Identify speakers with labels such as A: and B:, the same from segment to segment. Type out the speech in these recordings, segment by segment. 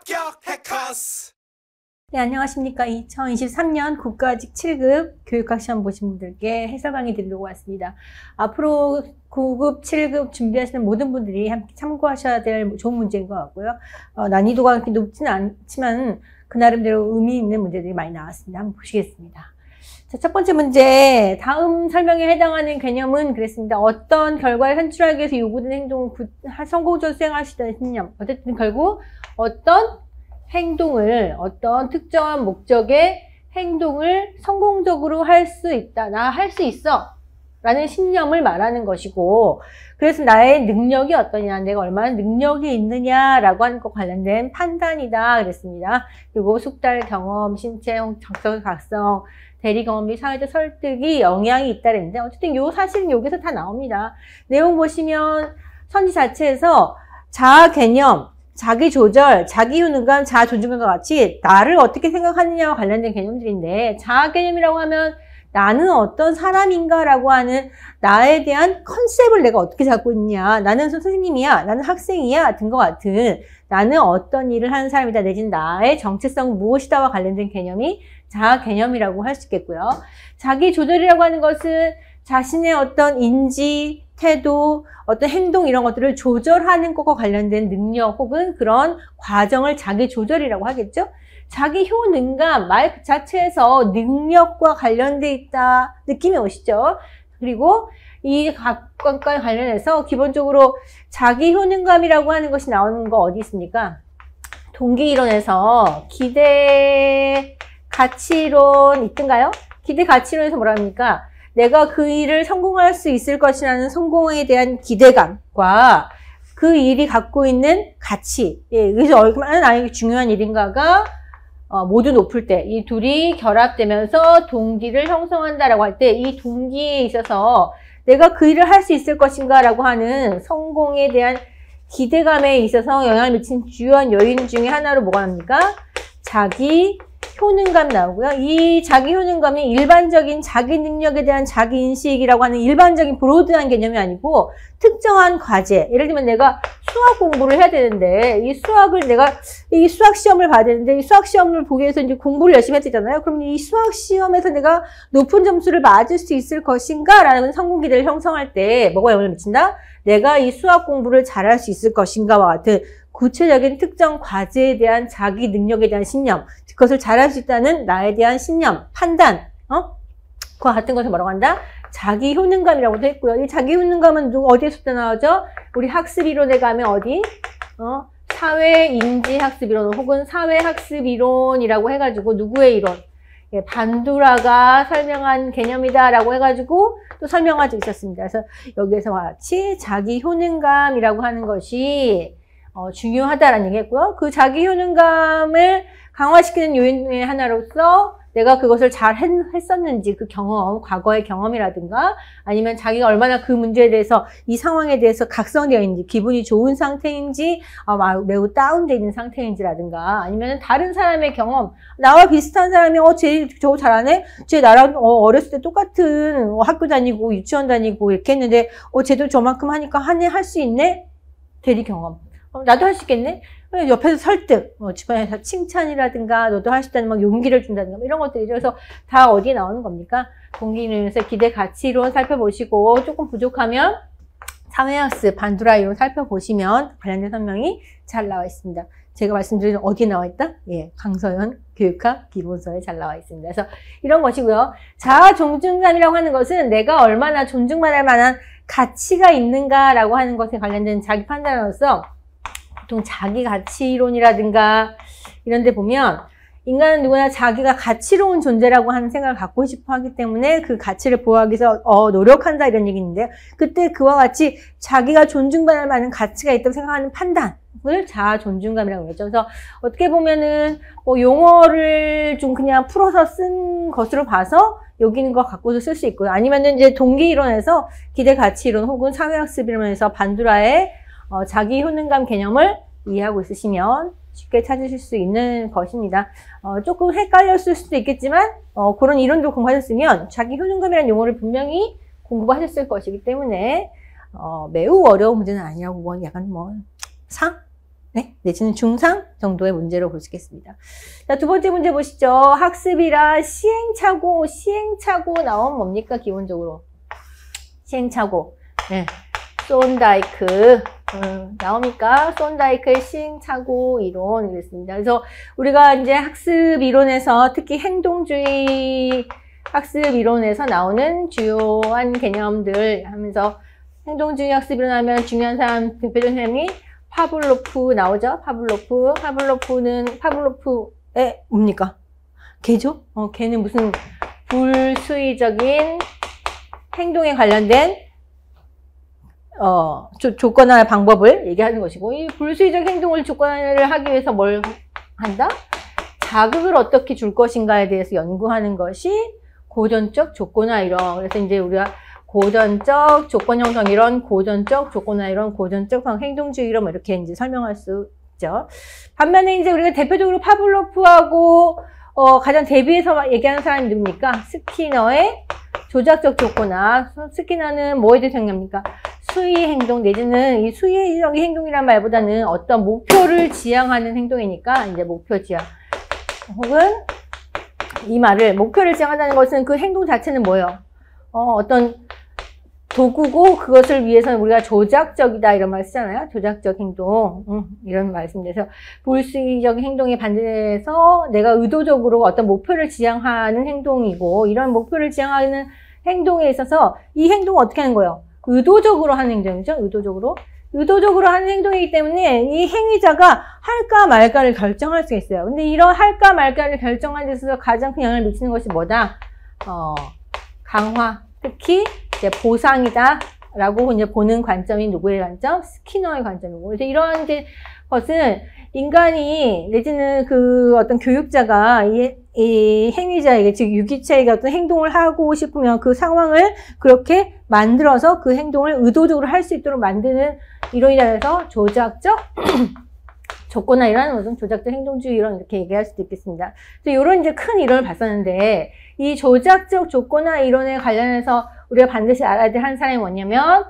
A: 합격 해커스.
B: 네, 안녕하십니까. 2023년 국가직 7급 교육학 시험 보신 분들께 해설 강의 드리려고 왔습니다. 앞으로 9급, 7급 준비하시는 모든 분들이 함께 참고하셔야 될 좋은 문제인 것 같고요. 난이도가 그렇게 높지는 않지만 그 나름대로 의미 있는 문제들이 많이 나왔습니다. 한번 보시겠습니다. 자, 첫 번째 문제, 다음 설명에 해당하는 개념은 그랬습니다. 어떤 결과를 산출하기 위해서 요구되는 행동을 성공적으로 수행하시다는 신념. 어쨌든 결국 어떤 행동을, 어떤 특정한 목적의 행동을 성공적으로 할 수 있다. 나 할 수 있어. 라는 신념을 말하는 것이고, 그래서 나의 능력이 어떠냐, 내가 얼마나 능력이 있느냐라고 하는 것 관련된 판단이다. 그랬습니다. 그리고 숙달 경험, 신체, 적성, 각성, 대리 경험 및 사회적 설득이 영향이 있다 그랬는데, 어쨌든 사실은 여기서 다 나옵니다. 내용 보시면 선지 자체에서 자아 개념, 자기 조절, 자기 효능감, 자아 존중감과 같이 나를 어떻게 생각하느냐와 관련된 개념들인데, 자아 개념이라고 하면 나는 어떤 사람인가라고 하는 나에 대한 컨셉을 내가 어떻게 잡고 있냐, 나는 선생님이야, 나는 학생이야 등과 같은 나는 어떤 일을 하는 사람이다 내지는 나의 정체성 무엇이다와 관련된 개념이 자아 개념이라고 할 수 있겠고요. 자기 조절이라고 하는 것은 자신의 어떤 인지, 태도, 어떤 행동 이런 것들을 조절하는 것과 관련된 능력 혹은 그런 과정을 자기 조절이라고 하겠죠. 자기 효능감, 말 그 자체에서 능력과 관련돼 있다 느낌이 오시죠. 그리고 이 각과 관련해서 기본적으로 자기 효능감이라고 하는 것이 나오는 거 어디 있습니까? 동기이론에서 기대 가치론 있던가요? 기대 가치론에서 뭐라 합니까? 내가 그 일을 성공할 수 있을 것이라는 성공에 대한 기대감과 그 일이 갖고 있는 가치, 그래서 얼마나 나에게 중요한 일인가가 모두 높을 때 이 둘이 결합되면서 동기를 형성한다라고 할 때 이 동기에 있어서 내가 그 일을 할 수 있을 것인가라고 하는 성공에 대한 기대감에 있어서 영향을 미친 주요한 요인 중에 하나로 뭐가 납니까? 자기 효능감 나오고요. 이 자기 효능감이 일반적인 자기 능력에 대한 자기 인식이라고 하는 일반적인 브로드한 개념이 아니고 특정한 과제, 예를 들면 내가 수학 공부를 해야 되는데 이 수학 시험을 봐야 되는데 이 수학 시험을 보기 위해서 이제 공부를 열심히 해야 되잖아요. 그럼 이 수학 시험에서 내가 높은 점수를 맞을 수 있을 것인가? 라는 성공 기대를 형성할 때 뭐가 영향을 미친다? 내가 이 수학 공부를 잘할 수 있을 것인가와 같은 구체적인 특정 과제에 대한 자기 능력에 대한 신념, 그것을 잘할 수 있다는 나에 대한 신념, 판단, 그와 같은 것을 뭐라고 한다? 자기 효능감이라고도 했고요. 이 자기 효능감은 어디에서부터 나오죠? 우리 학습이론에 가면 어디? 사회인지학습이론 혹은 사회학습이론이라고 해가지고 누구의 이론? 반두라가 설명한 개념이다라고 해가지고 또 설명한 적이 있었습니다. 그래서 여기에서 같이 자기 효능감이라고 하는 것이 중요하다라는 얘기했고요. 그 자기 효능감을 강화시키는 요인의 하나로서 내가 그것을 잘 했었는지 그 경험, 과거의 경험이라든가 아니면 자기가 얼마나 그 문제에 대해서 이 상황에 대해서 각성되어 있는지 기분이 좋은 상태인지 매우 다운되어 있는 상태인지라든가 아니면 다른 사람의 경험 나와 비슷한 사람이 쟤 저거 잘하네? 쟤 나랑 어렸을 때 똑같은 학교 다니고 유치원 다니고 이렇게 했는데 쟤도 저만큼 하니까 할 수 있네? 대리 경험. 나도 할 수 있겠네? 옆에서 설득, 주변에서 칭찬이라든가, 너도 할 수 있다는 막 용기를 준다든가, 이런 것들이죠. 그래서 다 어디에 나오는 겁니까? 동기이론에서 기대 가치론 살펴보시고, 조금 부족하면 사회학습, 반두라 이론 살펴보시면 관련된 설명이 잘 나와 있습니다. 제가 말씀드린 어디에 나와 있다? 강서연 교육학 기본서에 잘 나와 있습니다. 그래서 이런 것이고요. 자아 존중감이라고 하는 것은 내가 얼마나 존중받을 만한 가치가 있는가라고 하는 것에 관련된 자기 판단으로서 보통 자기 가치론이라든가 이런 데 보면 인간은 누구나 자기가 가치로운 존재라고 하는 생각을 갖고 싶어 하기 때문에 그 가치를 보호하기 위해서 노력한다 이런 얘기 있는데 그때 그와 같이 자기가 존중받을 만한 가치가 있다고 생각하는 판단을 자아 존중감이라고 그러죠. 그래서 어떻게 보면은 용어를 좀 그냥 풀어서 쓴 것으로 봐서 여기 있는 거 갖고도 쓸 수 있고요. 아니면은 이제 동기이론에서 기대 가치이론 혹은 사회학습 이론에서 반두라의 자기 효능감 개념을 이해하고 있으시면 쉽게 찾으실 수 있는 것입니다. 조금 헷갈렸을 수도 있겠지만 그런 이론도 공부하셨으면 자기 효능감이라는 용어를 분명히 공부하셨을 것이기 때문에 매우 어려운 문제는 아니라고 약간 네? 내지는 중상 정도의 문제로 볼 수 있겠습니다. 자, 두 번째 문제 보시죠. 학습이라 시행착오 나오면 뭡니까? 기본적으로. 시행착오. 네. 쏜다이크. 나옵니까? 쏜다이크의 시행착오 이론 이랬습니다. 그래서 우리가 이제 학습 이론에서 특히 행동주의 학습 이론에서 나오는 주요한 개념들 하면서 행동주의 학습 이론 하면 중요한 사람, 대표적인 사람이 파블로프 나오죠? 파블로프의 뭡니까? 개죠? 개는 무슨 불수의적인 행동에 관련된 조건화 방법을 얘기하는 것이고, 이 불수의적 행동을 조건화를 하기 위해서 뭘 한다? 자극을 어떻게 줄 것인가에 대해서 연구하는 것이 고전적 조건화 이론. 그래서 이제 우리가 고전적 조건 형성 이론, 고전적 조건화 이론, 고전적 행동주의 이론 이렇게 이제 설명할 수 있죠. 반면에 이제 우리가 대표적으로 파블로프하고 가장 대비해서 얘기하는 사람이 누굽니까? 스키너의 조작적 조건화. 스키너는 뭐에 대해서 얘기합니까? 수의 행동 내지는 이 수의적인 행동이란 말보다는 어떤 목표를 지향하는 행동이니까 이제 목표 지향. 혹은 이 말을 목표를 지향한다는 것은 그 행동 자체는 뭐예요? 어떤 도구고 그것을 위해서는 우리가 조작적이다 이런 말 쓰잖아요. 조작적 행동 이런 말씀드려서 불수의적 행동에 반대해서 내가 의도적으로 어떤 목표를 지향하는 행동이고 이런 목표를 지향하는 행동에 있어서 이 행동을 어떻게 하는 거예요? 의도적으로 하는 행동이죠. 의도적으로 하는 행동이기 때문에 이 행위자가 할까 말까를 결정할 수 있어요. 근데 이런 할까 말까를 결정하는 데 있어서 가장 큰 영향을 미치는 것이 뭐다? 강화. 특히 이제 보상이다 라고 이제 보는 관점이 누구의 관점? 스키너의 관점이고. 그래서 이러한 이제 것은 인간이 내지는 그 어떤 교육자가 이 행위자에게 즉 유기체에게 어떤 행동을 하고 싶으면 그 상황을 그렇게 만들어서 그 행동을 의도적으로 할 수 있도록 만드는 이론이라 해서 조작적 조건화 이런 것은 조작적 행동주의 이론 이렇게 얘기할 수도 있겠습니다. 그래서 이런 이제 큰 이론을 봤었는데 이 조작적 조건화 이론에 관련해서 우리가 반드시 알아야 될 한 사람이 뭐냐면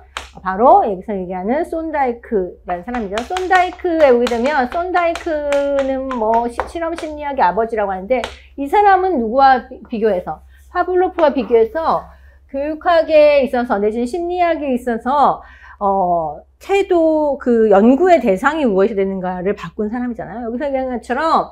B: 바로 여기서 얘기하는 쏜다이크라는 사람이죠. 쏜다이크에 오게 되면 쏜다이크는 뭐 실험 심리학의 아버지라고 하는데 이 사람은 누구와 비교해서 파블로프와 비교해서 교육학에 있어서 내지는 심리학에 있어서 태도 그 연구의 대상이 무엇이 되는가를 바꾼 사람이잖아요. 여기서 얘기하는 것처럼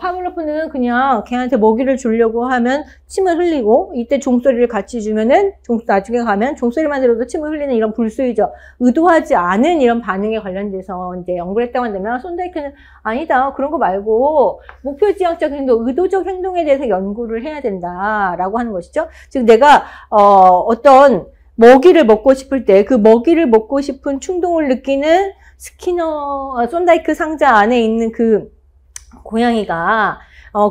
B: 파블로프는 그냥 걔한테 먹이를 주려고 하면 침을 흘리고 이때 종소리를 같이 주면은 나중에 가면 종소리만 들어도 침을 흘리는 이런 불수의적 의도하지 않은 이런 반응에 관련돼서 이제 연구를 했다고 한다면 쏜다이크는 아니다. 그런 거 말고 목표 지향적 행동, 의도적 행동에 대해서 연구를 해야 된다라고 하는 것이죠. 즉 내가 어떤 먹이를 먹고 싶을 때 그 먹이를 먹고 싶은 충동을 느끼는 쏜다이크 상자 안에 있는 그 고양이가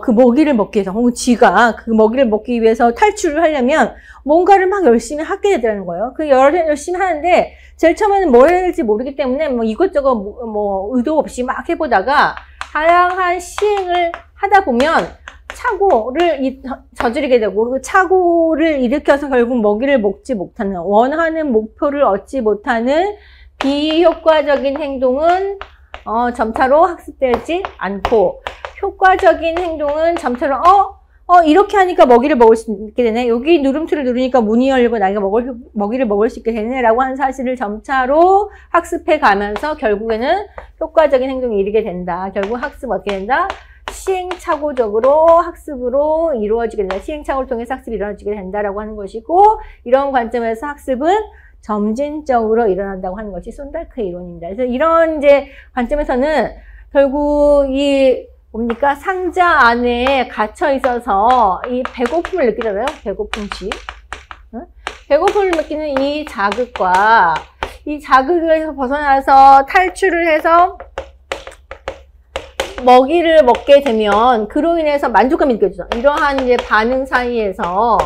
B: 그 먹이를 먹기 위해서 혹은 쥐가 그 먹이를 먹기 위해서 탈출을 하려면 뭔가를 막 열심히 하게 되더라는 거예요. 그 열심히 하는데 제일 처음에는 뭘 해야 될지 모르기 때문에 뭐 이것저것 뭐 의도 없이 막 해보다가 다양한 시행을 하다 보면 착오를 저지르게 되고 그 착오를 일으켜서 결국 먹이를 먹지 못하는 원하는 목표를 얻지 못하는 비효과적인 행동은 점차로 학습되지 않고 효과적인 행동은 점차로 이렇게 하니까 먹이를 먹을 수 있게 되네. 여기 누름투를 누르니까 문이 열리고 나이가 먹이를 먹을 수 있게 되네 라고 하는 사실을 점차로 학습해 가면서 결국에는 효과적인 행동에 이르게 된다. 결국 학습 어떻게 된다? 시행착오적으로 학습으로 이루어지게 된다. 시행착오를 통해서 학습이 이루어지게 된다라고 하는 것이고 이런 관점에서 학습은 점진적으로 일어난다고 하는 것이 쏜다이크 이론입니다. 그래서 이런 이제 관점에서는 결국 이 뭡니까? 상자 안에 갇혀 있어서 이 배고픔을 느끼잖아요. 배고픔치. 배고픔을 느끼는 이 자극과 이 자극에서 벗어나서 탈출을 해서 먹이를 먹게 되면 그로 인해서 만족감이 느껴지죠. 이러한 이제 반응 사이에서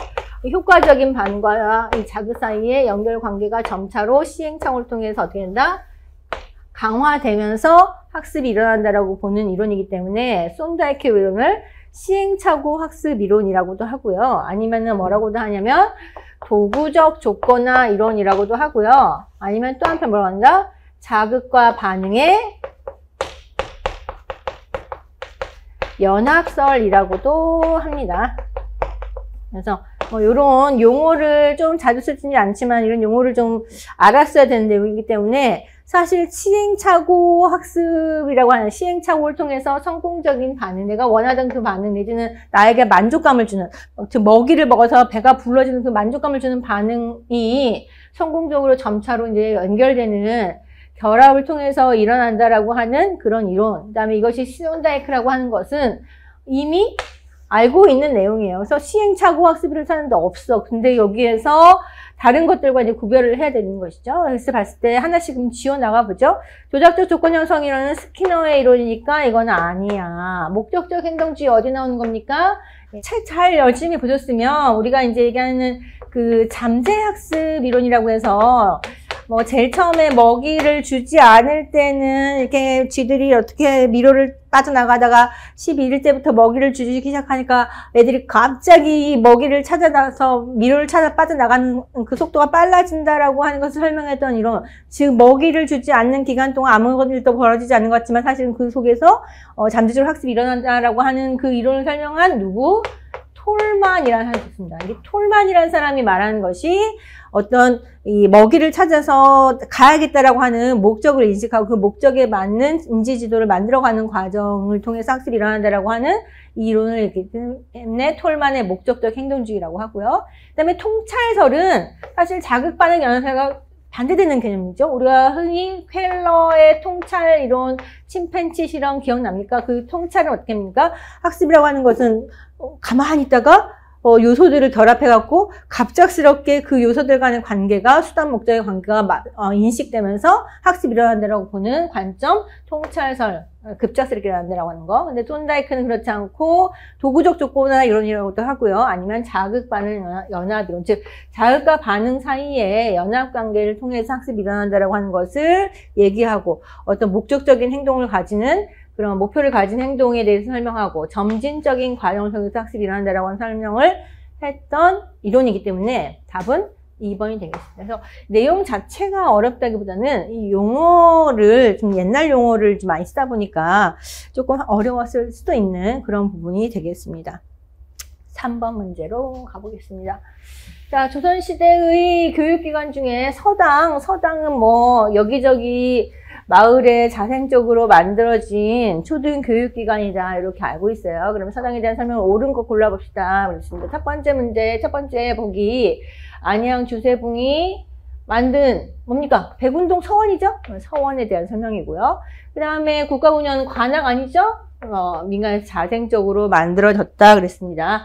B: 효과적인 반응과 이 자극 사이의 연결 관계가 점차로 시행착오를 통해서 어떻게 된다? 강화되면서 학습이 일어난다라고 보는 이론이기 때문에 쏜다이크 이론을 시행착오 학습 이론이라고도 하고요. 아니면은 뭐라고도 하냐면 도구적 조건화 이론이라고도 하고요. 아니면 또 한편 뭐라고 한다? 자극과 반응의 연합설이라고도 합니다. 그래서 이런 용어를 좀 자주 쓰지는 않지만 이런 용어를 좀 알았어야 되는 내용이기 때문에 사실 시행착오 학습이라고 하는 시행착오를 통해서 성공적인 반응, 내가 원하던 그 반응 내지는 나에게 만족감을 주는, 먹이를 먹어서 배가 불러지는 그 만족감을 주는 반응이 성공적으로 점차로 이제 연결되는 결합을 통해서 일어난다라고 하는 그런 이론. 그다음에 이것이 스론다이크라고 하는 것은 이미 알고 있는 내용이에요. 그래서 시행착오 학습을 하는데 없어. 근데 여기에서 다른 것들과 이제 구별을 해야 되는 것이죠. 그래서 봤을 때 하나씩 지워 나가 보죠. 조작적 조건 형성 이론은 스키너의 이론이니까 이건 아니야. 목적적 행동주의 어디 나오는 겁니까? 책 잘 열심히 보셨으면 우리가 이제 얘기하는 그 잠재 학습 이론이라고 해서 뭐 제일 처음에 먹이를 주지 않을 때는 이렇게 쥐들이 어떻게 미로를 빠져나가다가 12일째부터 먹이를 주기 시작하니까 애들이 갑자기 먹이를 찾아나서 미로를 찾아 빠져나가는 그 속도가 빨라진다라고 하는 것을 설명했던 이론. 즉 먹이를 주지 않는 기간 동안 아무것도 일도 벌어지지 않는 것 같지만 사실은 그 속에서 잠재적 학습이 일어난다라고 하는 그 이론을 설명한 누구? 톨만이라는 사람이 있습니다. 이 톨만이라는 사람이 말하는 것이 어떤 이 먹이를 찾아서 가야겠다라고 하는 목적을 인식하고 그 목적에 맞는 인지지도를 만들어가는 과정을 통해서 학습이 일어난다라고 하는 이 이론을 읽기 때문에 톨만의 목적적 행동주의라고 하고요. 그다음에 통찰설은 사실 자극반응 연산과 반대되는 개념이죠. 우리가 흔히 퀘러의 통찰 이론, 침팬치 실험 기억납니까? 그 통찰은 어떻게 합니까? 학습이라고 하는 것은 가만히 있다가 요소들을 결합해갖고 갑작스럽게 그 요소들 간의 관계가 수단 목적의 관계가 인식되면서 학습이 일어난다라고 보는 관점, 통찰설, 급작스럽게 일어난다라고 하는 거. 근데 톤다이크는 그렇지 않고 도구적 조건화 이론이라고도 하고요. 아니면 자극 반응 연합 이론, 즉 자극과 반응 사이에 연합 관계를 통해서 학습이 일어난다라고 하는 것을 얘기하고 어떤 목적적인 행동을 가지는 그런 목표를 가진 행동에 대해서 설명하고 점진적인 과정을 통해서 학습이 일어난다라고 하는 설명을 했던 이론이기 때문에 답은 2번이 되겠습니다. 그래서 내용 자체가 어렵다기보다는 이 용어를 좀 옛날 용어를 좀 많이 쓰다 보니까 조금 어려웠을 수도 있는 그런 부분이 되겠습니다. 3번 문제로 가보겠습니다. 자, 조선시대의 교육기관 중에 서당은 뭐 여기저기 마을에 자생적으로 만들어진 초등 교육기관이다 이렇게 알고 있어요. 그러면 서당에 대한 설명을 옳은 거 골라봅시다. 그렇습니다. 첫 번째 문제, 첫 번째 보기 안양 주세붕이 만든 뭡니까? 백운동 서원이죠? 서원에 대한 설명이고요. 그 다음에 국가운영 관악 아니죠? 민간에서 자생적으로 만들어졌다 그랬습니다.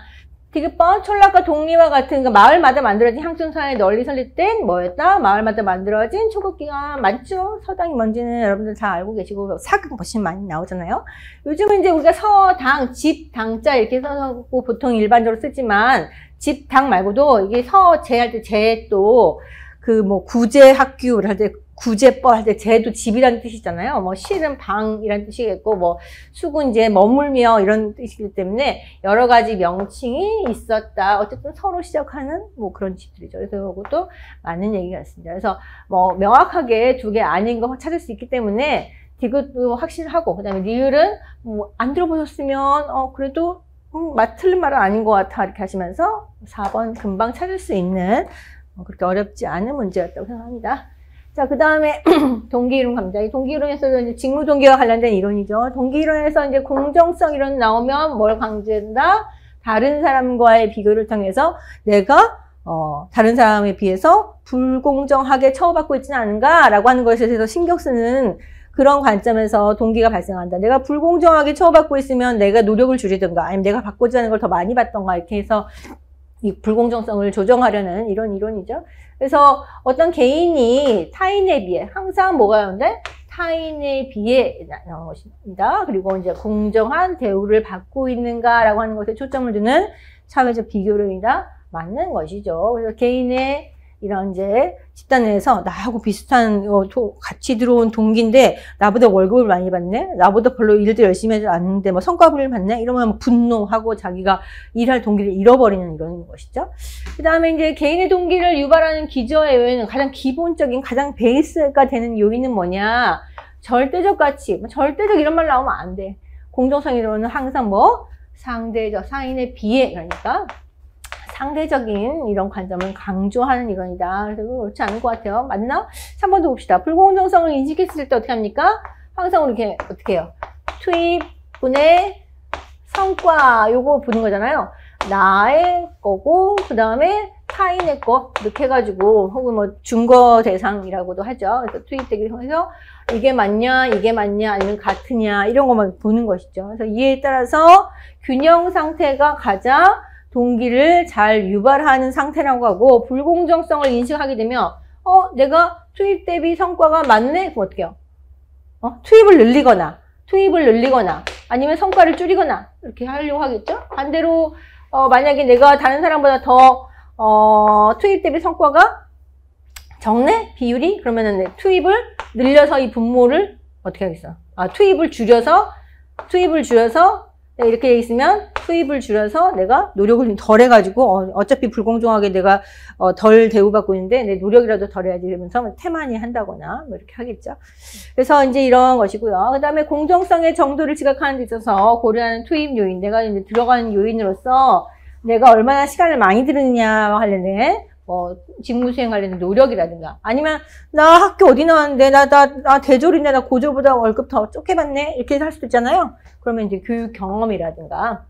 B: 디귿번 촌락과 동리와 같은 그 마을마다 만들어진 향촌사에 널리 설립된 뭐였다? 마을마다 만들어진 초급기관 맞죠? 서당이 뭔지는 여러분들 잘 알고 계시고 사극 보시면 많이 나오잖아요. 요즘은 이제 우리가 서당, 집당자 이렇게 써서 보통 일반적으로 쓰지만 집당 말고도 이게 서재 할 때 재 또 그 뭐 구제학교를 할 때 구제법 할 때 제도 집이라는 뜻이잖아요. 뭐 실은 방이라는 뜻이겠고 뭐 수군 이제 머물며 이런 뜻이기 때문에 여러 가지 명칭이 있었다. 어쨌든 서로 시작하는 뭐 그런 집들이죠. 그래서 이것도 맞는 얘기가 있습니다. 그래서 뭐 명확하게 두 개 아닌 거 찾을 수 있기 때문에 디귿도 확실하고 그다음에 리을은 뭐 안 들어보셨으면 그래도 틀린 말은 아닌 것 같아 이렇게 하시면서 4번 금방 찾을 수 있는 그렇게 어렵지 않은 문제였다고 생각합니다. 자, 그 다음에 동기이론 감자. 이 동기이론에서 이제 직무동기와 관련된 이론이죠. 동기이론에서 이제 공정성 이론 나오면 뭘 강조한다? 다른 사람과의 비교를 통해서 내가 다른 사람에 비해서 불공정하게 처우받고 있지는 않은가라고 하는 것에 대해서 신경 쓰는 그런 관점에서 동기가 발생한다. 내가 불공정하게 처우받고 있으면 내가 노력을 줄이든가 아니면 내가 받고자 하는 걸 더 많이 받던가 이렇게 해서 이 불공정성을 조정하려는 이런 이론이죠. 그래서 어떤 개인이 타인에 비해 항상 뭐가 나오는데 타인에 비해 나오는 것입니다. 그리고 이제 공정한 대우를 받고 있는가라고 하는 것에 초점을 두는 사회적 비교론이다 맞는 것이죠. 그래서 개인의 이런 이제 집단 내에서 나하고 비슷한 같이 들어온 동기인데 나보다 월급을 많이 받네, 나보다 별로 일도 열심히 하지 않는데 뭐 성과를 받네, 이러면 분노하고 자기가 일할 동기를 잃어버리는 이런 것이죠. 그 다음에 이제 개인의 동기를 유발하는 기저의 요인은 가장 기본적인 가장 베이스가 되는 요인은 뭐냐? 절대적 가치. 절대적 이런 말 나오면 안 돼. 공정성이론은 항상 뭐 상대적, 사인에 비해, 그러니까 상대적인 이런 관점을 강조하는 이론이다. 그래서 그렇지 않은 것 같아요. 맞나? 3번 더 봅시다. 불공정성을 인식했을 때 어떻게 합니까? 항상 이렇게 어떻게 해요? 투입분의 성과 요거 보는 거잖아요. 나의 거고 그 다음에 타인의 거 이렇게 해가지고 혹은 뭐 증거 대상이라고도 하죠. 그래서 투입되기 통해서 이게 맞냐 아니면 같으냐 이런 것만 보는 것이죠. 그래서 이에 따라서 균형 상태가 가장 동기를 잘 유발하는 상태라고 하고, 불공정성을 인식하게 되면 내가 투입 대비 성과가 맞네? 그럼 어떻게 해요? 투입을 늘리거나 아니면 성과를 줄이거나 이렇게 하려고 하겠죠? 반대로 만약에 내가 다른 사람보다 더 투입 대비 성과가 적네? 비율이? 그러면은 투입을 늘려서 이 분모를 어떻게 하겠어? 투입을 줄여서 이렇게 돼 있으면 투입을 줄여서 내가 노력을 좀 덜 해가지고 어차피 불공정하게 내가 덜 대우받고 있는데 내 노력이라도 덜 해야지 이러면서 태만히 한다거나 뭐 이렇게 하겠죠. 그래서 이제 이런 것이고요. 그 다음에 공정성의 정도를 지각하는 데 있어서 고려하는 투입 요인, 내가 이제 들어가는 요인으로서 내가 얼마나 시간을 많이 들으느냐 관련된 직무 수행 관련된 노력이라든가, 아니면 나 학교 어디 나왔는데 나 대졸인데 나 고졸보다 월급 더 적게 받네 이렇게 할 수도 있잖아요. 그러면 이제 교육 경험이라든가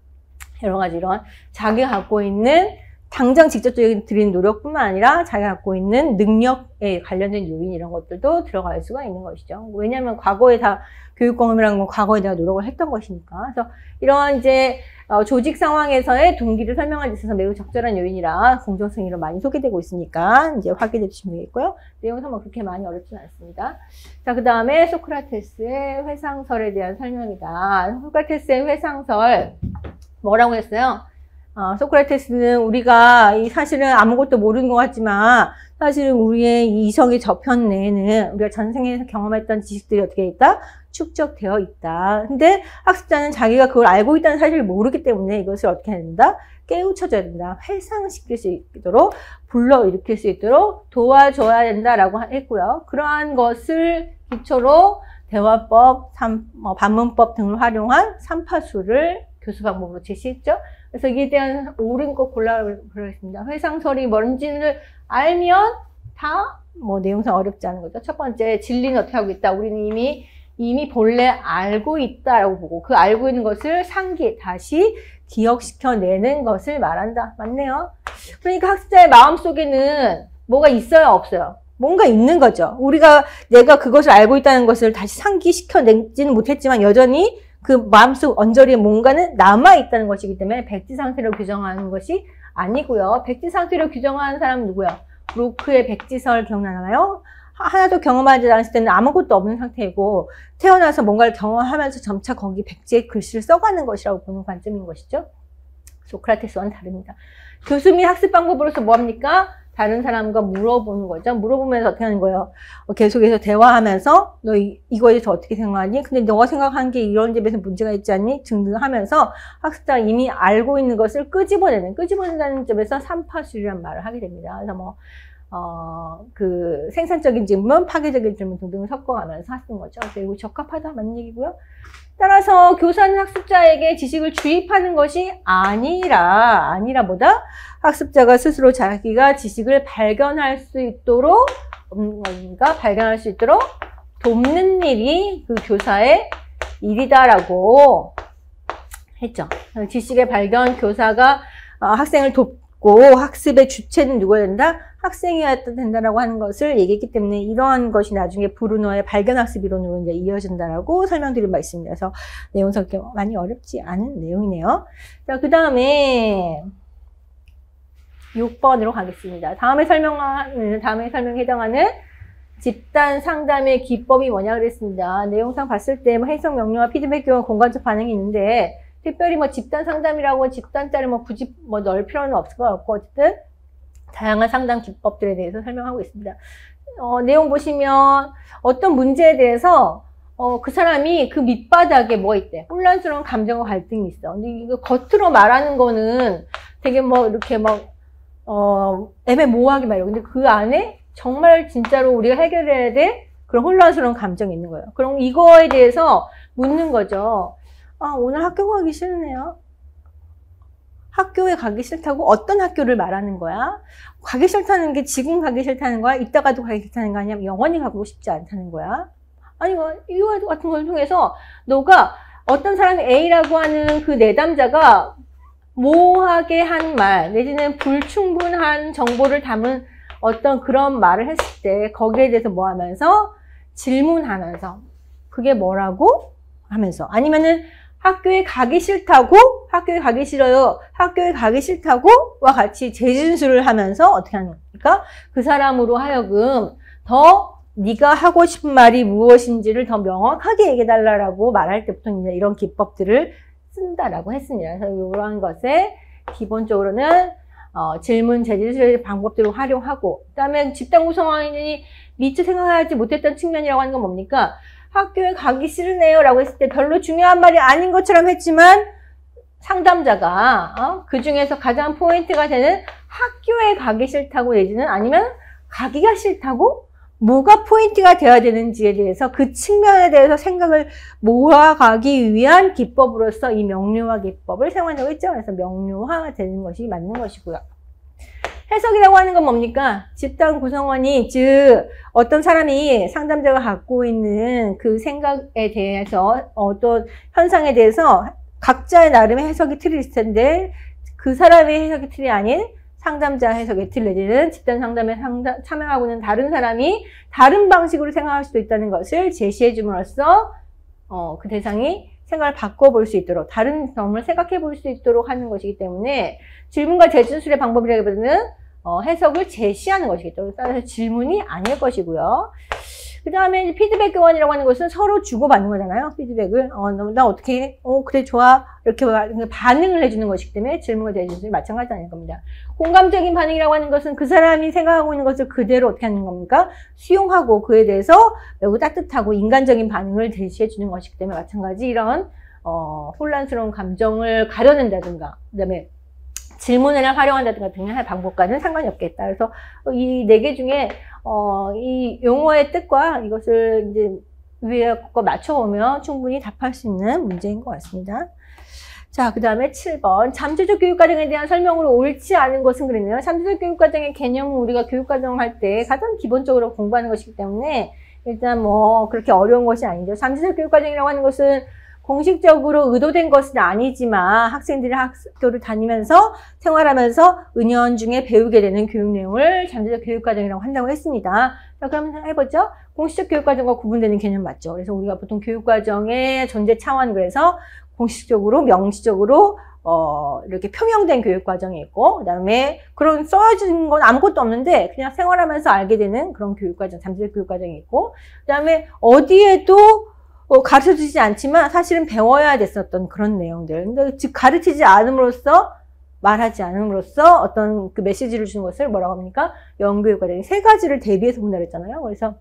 B: 여러 가지 이런 자기가 갖고 있는 당장 직접적인 드리는 노력뿐만 아니라 자기가 갖고 있는 능력에 관련된 요인 이런 것들도 들어갈 수가 있는 것이죠. 왜냐하면 과거에 다 교육 경험이라는 건 과거에 내가 노력을 했던 것이니까. 그래서 이러한 이제 조직 상황에서의 동기를 설명할 데 있어서 매우 적절한 요인이라 공정성이로 많이 소개되고 있으니까 이제 확인해 주시면 되겠고요. 내용은 뭐 그렇게 많이 어렵지는 않습니다. 자, 그 다음에 소크라테스의 회상설에 대한 설명이다. 소크라테스의 회상설 뭐라고 했어요? 소크라테스는 우리가 사실은 아무것도 모르는 것 같지만 사실은 우리의 이성의 저편 내에는 우리가 전생에서 경험했던 지식들이 어떻게 있다? 축적되어 있다. 근데 학습자는 자기가 그걸 알고 있다는 사실을 모르기 때문에 이것을 어떻게 해야 된다? 깨우쳐줘야 된다. 회상시킬 수 있도록, 불러일으킬 수 있도록 도와줘야 된다라고 했고요. 그러한 것을 기초로 대화법, 반문법 등을 활용한 3파수를 교수 방법으로 제시했죠. 그래서 이에 대한 옳은 것 골라보겠습니다. 회상설이 뭔지를 알면 다 내용상 어렵지 않은 거죠. 첫 번째, 진리는 어떻게 하고 있다. 우리는 이미 본래 알고 있다라고 보고 그 알고 있는 것을 다시 기억시켜내는 것을 말한다. 맞네요. 그러니까 학습자의 마음속에는 뭐가 있어요, 없어요? 뭔가 있는 거죠. 내가 그것을 알고 있다는 것을 다시 상기시켜내지는 못했지만 여전히 그 마음속 언저리에 뭔가는 남아있다는 것이기 때문에 백지 상태로 규정하는 것이 아니고요. 백지 상태로 규정하는 사람은 누구야? 로크의 백지설 기억나나요? 하나도 경험하지 않았을 때는 아무것도 없는 상태이고 태어나서 뭔가를 경험하면서 점차 거기 백지에 글씨를 써가는 것이라고 보는 관점인 것이죠. 소크라테스와는 다릅니다. 교수 및 학습 방법으로서 뭐합니까? 다른 사람과 물어보는 거죠. 물어보면서 어떻게 하는 거예요? 계속해서 대화하면서 너 이거에 대해서 어떻게 생각하니? 근데 너가 생각한 게 이런 점에서 문제가 있지 않니? 등등 하면서 학습자가 이미 알고 있는 것을 끄집어낸다는 점에서 3파술이라는 말을 하게 됩니다. 그래서 그 생산적인 질문, 파괴적인 질문 등등을 섞어가면서 하는 거죠. 그래서 이거 적합하다 맞는 얘기고요. 따라서 교사는 학습자에게 지식을 주입하는 것이 아니라 뭐다? 학습자가 스스로 자기가 지식을 발견할 수 있도록 돕는 일이 그 교사의 일이다라고 했죠. 지식의 발견, 교사가 학생을 돕고 학습의 주체는 누구여야 된다? 학생이어야 된다라고 하는 것을 얘기했기 때문에 이러한 것이 나중에 브루너의 발견학습 이론으로 이제 이어진다라고 설명드린 바 있습니다. 그래서 내용상 많이 어렵지 않은 내용이네요. 자, 그 다음에 6번으로 가겠습니다. 다음에 설명에 해당하는 집단 상담의 기법이 뭐냐 그랬습니다. 내용상 봤을 때 해석 명료와 피드백 교환 공간적 반응이 있는데 특별히 집단 상담이라고 집단자를 굳이 넣을 필요는 없을 것 같고 어쨌든 다양한 상담 기법들에 대해서 설명하고 있습니다. 내용 보시면 어떤 문제에 대해서 그 사람이 그 밑바닥에 뭐 있대? 혼란스러운 감정과 갈등이 있어. 근데 이거 겉으로 말하는 거는 되게 이렇게 애매모호하게 말이에요. 근데 그 안에 정말 진짜로 우리가 해결해야 될 그런 혼란스러운 감정이 있는 거예요. 그럼 이거에 대해서 묻는 거죠. 오늘 학교 가기 싫네요. 학교에 가기 싫다고 어떤 학교를 말하는 거야? 가기 싫다는 게 지금 가기 싫다는 거야? 이따가도 가기 싫다는 거 아니야? 영원히 가고 싶지 않다는 거야? 아니, 이와 같은 걸 통해서 너가 어떤 사람이 A라고 하는 그 내담자가 모호하게 한 말, 내지는 불충분한 정보를 담은 어떤 그런 말을 했을 때 거기에 대해서 뭐 하면서? 질문하면서 그게 뭐라고? 하면서 아니면은 학교에 가기 싫다고? 학교에 가기 싫어요. 학교에 가기 싫다고? 와 같이 재진술을 하면서 어떻게 하는 겁니까? 그 사람으로 하여금 더 네가 하고 싶은 말이 무엇인지를 더 명확하게 얘기해달라고 말할 때부터 이제 이런 기법들을 쓴다라고 했습니다. 그래서 이러한 것에 기본적으로는 질문, 재진술의 방법들을 활용하고 그 다음에 집단 구성원이 미처 생각하지 못했던 측면이라고 하는 건 뭡니까? 학교에 가기 싫으네요 라고 했을 때 별로 중요한 말이 아닌 것처럼 했지만 상담자가 그 중에서 가장 포인트가 되는 학교에 가기 싫다고 내지는 아니면 가기가 싫다고 뭐가 포인트가 되어야 되는지에 대해서 그 측면에 대해서 생각을 모아가기 위한 기법으로서 이 명료화 기법을 사용한다고 했죠. 그래서 명료화되는 것이 맞는 것이고요. 해석이라고 하는 건 뭡니까? 집단 구성원이 즉 어떤 사람이 상담자가 갖고 있는 그 생각에 대해서 어떤 현상에 대해서 각자의 나름의 해석이 틀이 있을 텐데 그 사람의 해석이 틀이 아닌 상담자 해석의 틀 내지는 집단 상담에 참여하고 있는 다른 사람이 다른 방식으로 생각할 수도 있다는 것을 제시해 줌으로써 그 대상이 생각을 바꿔볼 수 있도록 다른 점을 생각해 볼 수 있도록 하는 것이기 때문에 질문과 재진술의 방법이라기보다는 해석을 제시하는 것이겠죠. 따라서 질문이 아닐 것이고요. 그 다음에 피드백 교환이라고 하는 것은 서로 주고받는 거잖아요. 피드백을. 나 어떻게 해? 그래, 좋아. 이렇게 반응을 해주는 것이기 때문에 질문과 재진술이 마찬가지 아닐 겁니다. 공감적인 반응이라고 하는 것은 그 사람이 생각하고 있는 것을 그대로 어떻게 하는 겁니까? 수용하고 그에 대해서 매우 따뜻하고 인간적인 반응을 제시해 주는 것이기 때문에 마찬가지 이런 혼란스러운 감정을 가려낸다든가 그 다음에 질문을 활용한다든가 등의 방법과는 상관이 없겠다. 그래서 이 4개 중에 이 용어의 뜻과 이것을 이제 위에 거 맞춰보면 충분히 답할 수 있는 문제인 것 같습니다. 자, 그 다음에 7번. 잠재적 교육과정에 대한 설명으로 옳지 않은 것은 그랬네요. 잠재적 교육과정의 개념은 우리가 교육과정을 할 때 가장 기본적으로 공부하는 것이기 때문에 일단 뭐 그렇게 어려운 것이 아니죠. 잠재적 교육과정이라고 하는 것은 공식적으로 의도된 것은 아니지만 학생들이 학교를 다니면서 생활하면서 은연중에 배우게 되는 교육 내용을 잠재적 교육과정이라고 한다고 했습니다. 자, 그럼 해보죠. 공식적 교육과정과 구분되는 개념 맞죠? 그래서 우리가 보통 교육과정의 존재 차원 그래서 공식적으로 명시적으로 이렇게 표명된 교육과정이 있고 그 다음에 그런 써진 건 아무것도 없는데 그냥 생활하면서 알게 되는 그런 교육과정, 잠재적 교육과정이 있고 그 다음에 어디에도 가르쳐주지 않지만 사실은 배워야 됐었던 그런 내용들. 근데 즉 가르치지 않음으로써 말하지 않음으로써 어떤 그 메시지를 주는 것을 뭐라고 합니까? 영교육과정. 3가지를 대비해서 본다 그랬잖아요. 그래서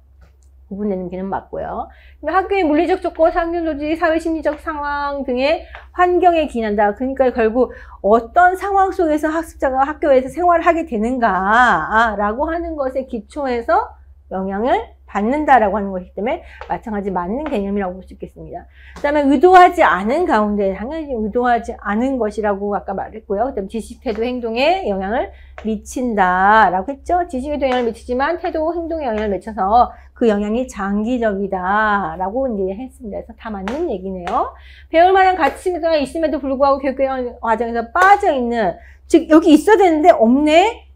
B: 구분되는 개념 맞고요. 학교의 물리적 조건, 환경 조직, 사회심리적 상황 등의 환경에 기인한다. 그러니까 결국 어떤 상황 속에서 학습자가 학교에서 생활을 하게 되는가 라고 하는 것에 기초해서 영향을 받는다라고 하는 것이기 때문에 마찬가지 맞는 개념이라고 볼 수 있겠습니다. 그 다음에 의도하지 않은 가운데 당연히 의도하지 않은 것이라고 아까 말했고요. 그 다음에 지식, 태도, 행동에 영향을 미친다라고 했죠. 지식에 영향을 미치지만 태도, 행동에 영향을 미쳐서 그 영향이 장기적이다라고 이제 했습니다. 그래서 다 맞는 얘기네요. 배울 만한 가치가 있음에도 불구하고 교육 과정에서 빠져있는 즉 여기 있어야 되는데 없네.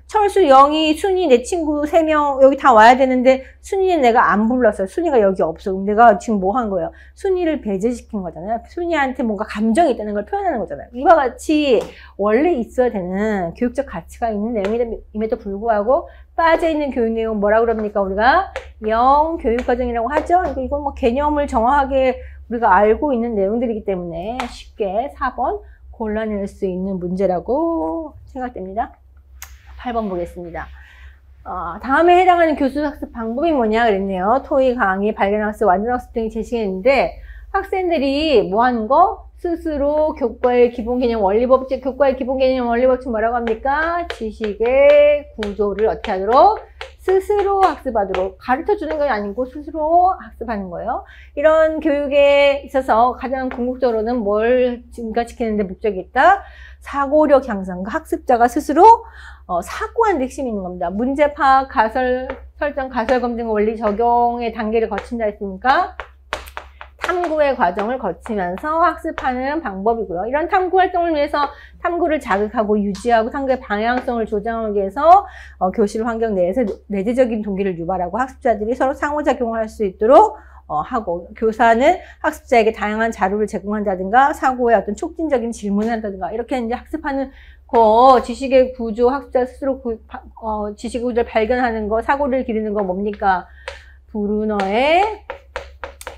B: 철수, 영희, 순이 내 친구 3명 여기 다 와야 되는데 순이는 내가 안 불렀어요. 순이가 여기 없어. 그럼 내가 지금 뭐 한 거예요? 순이를 배제시킨 거잖아요. 순이한테 뭔가 감정이 있다는 걸 표현하는 거잖아요. 이와 같이 원래 있어야 되는 교육적 가치가 있는 내용임에도 불구하고 빠져있는 교육 내용 뭐라고 그럽니까? 우리가 영교육과정이라고 하죠. 이건 뭐 개념을 정확하게 우리가 알고 있는 내용들이기 때문에 쉽게 4번 골라낼 수 있는 문제라고 생각됩니다. 8번 보겠습니다. 다음에 해당하는 교수 학습 방법이 뭐냐 그랬네요. 토익, 강의, 발견학습, 완전학습 등이 제시했는데 학생들이 뭐 하는 거? 스스로 교과의 기본 개념 원리 법칙, 교과의 기본 개념 원리 법칙 뭐라고 합니까? 지식의 구조를 어떻게 하도록? 스스로 학습하도록. 가르쳐 주는 건 아니고 스스로 학습하는 거예요. 이런 교육에 있어서 가장 궁극적으로는 뭘 증가시키는 데 목적이 있다? 사고력 향상. 학습자가 스스로 사고하는 데 핵심이 있는 겁니다. 문제 파악, 가설 설정, 가설 검증, 원리 적용의 단계를 거친다 했으니까 탐구의 과정을 거치면서 학습하는 방법이고요. 이런 탐구 활동을 위해서 탐구를 자극하고 유지하고 탐구의 방향성을 조정하기 위해서 교실 환경 내에서 내재적인 동기를 유발하고 학습자들이 서로 상호작용을 할 수 있도록 하고, 교사는 학습자에게 다양한 자료를 제공한다든가 사고의 어떤 촉진적인 질문을 한다든가 이렇게 이제 학습하는 거, 지식의 구조, 학습자 스스로 지식의 구조를 발견하는 거, 사고를 기르는 거 뭡니까? 브루너의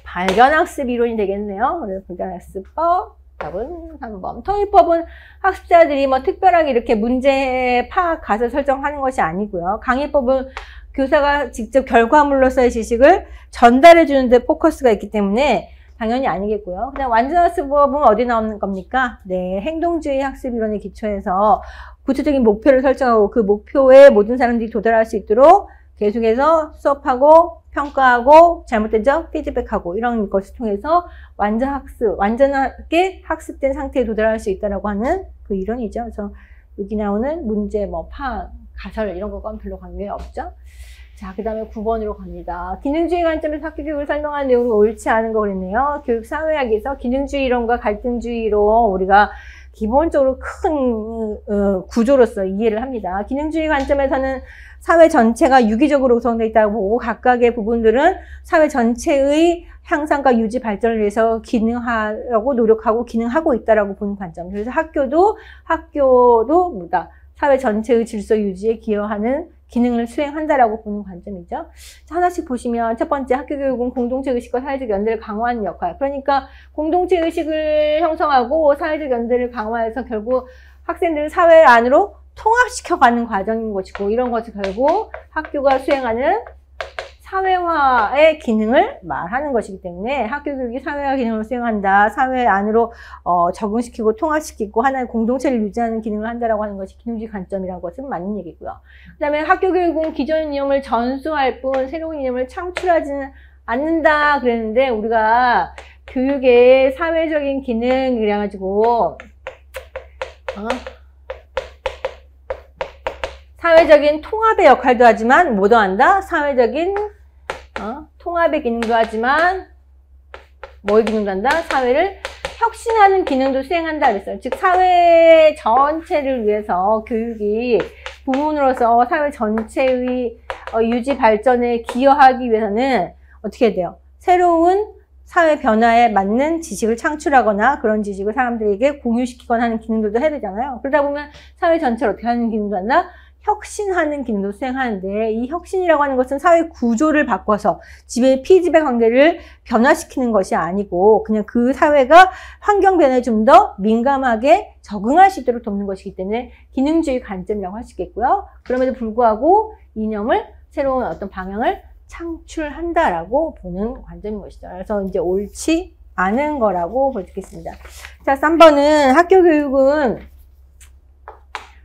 B: 발견학습 이론이 되겠네요. 그래서 발견학습법 답은 3번. 토익법은 학습자들이 뭐 특별하게 이렇게 문제 파악, 가설 설정하는 것이 아니고요. 강의법은 교사가 직접 결과물로서의 지식을 전달해 주는데 포커스가 있기 때문에 당연히 아니겠고요. 그다음 완전학습법은 어디 나오는 겁니까? 네, 행동주의 학습 이론에 기초해서 구체적인 목표를 설정하고 그 목표에 모든 사람들이 도달할 수 있도록 계속해서 수업하고 평가하고 잘못된죠? 피드백하고 이런 것을 통해서 완전하게 학습된 상태에 도달할 수 있다라고 하는 그 이론이죠. 그래서 여기 나오는 문제, 뭐 파악, 가설 이런 것과는 별로 관계가 없죠. 자, 그 다음에 9번으로 갑니다. 기능주의 관점에서 학교 교육을 설명하는 내용이 옳지 않은 거 그랬네요. 교육사회학에서 기능주의 이론과 갈등주의 이론 우리가 기본적으로 큰 구조로서 이해를 합니다. 기능주의 관점에서는 사회 전체가 유기적으로 구성되어 있다고 보고 각각의 부분들은 사회 전체의 향상과 유지 발전을 위해서 기능하려고 노력하고 기능하고 있다라고 보는 관점. 그래서 학교도 뭐다? 사회 전체의 질서 유지에 기여하는 기능을 수행한다라고 보는 관점이죠. 하나씩 보시면 첫 번째 학교 교육은 공동체 의식과 사회적 연대를 강화하는 역할. 그러니까 공동체 의식을 형성하고 사회적 연대를 강화해서 결국 학생들을 사회 안으로 통합시켜가는 과정인 것이고 이런 것을 결국 학교가 수행하는 사회화의 기능을 말하는 것이기 때문에 학교 교육이 사회화 기능을 수행한다. 사회 안으로 적응시키고 통합시키고 하나의 공동체를 유지하는 기능을 한다라고 하는 것이 기능주의 관점이라는 것은 맞는 얘기고요. 그 다음에 학교 교육은 기존 이념을 전수할 뿐 새로운 이념을 창출하지는 않는다 그랬는데 우리가 교육의 사회적인 기능이라 가지고 사회적인 통합의 역할도 하지만 뭐도 한다? 사회적인 통합의 기능도 하지만 뭐의 기능도 한다? 사회를 혁신하는 기능도 수행한다 그랬어요. 즉 사회 전체를 위해서 교육이 부문으로서 사회 전체의 유지 발전에 기여하기 위해서는 어떻게 해야 돼요? 새로운 사회 변화에 맞는 지식을 창출하거나 그런 지식을 사람들에게 공유시키거나 하는 기능들도 해야 되잖아요. 그러다 보면 사회 전체를 어떻게 하는 기능도 한다? 혁신하는 기능도 수행하는데 이 혁신이라고 하는 것은 사회 구조를 바꿔서 지배 피드백 관계를 변화시키는 것이 아니고 그냥 그 사회가 환경 변화에 좀 더 민감하게 적응할 수 있도록 돕는 것이기 때문에 기능주의 관점이라고 할 수 있겠고요. 그럼에도 불구하고 이념을 새로운 어떤 방향을 창출한다라고 보는 관점인 것이죠. 그래서 이제 옳지 않은 거라고 볼 수 있겠습니다. 자, 3번은 학교 교육은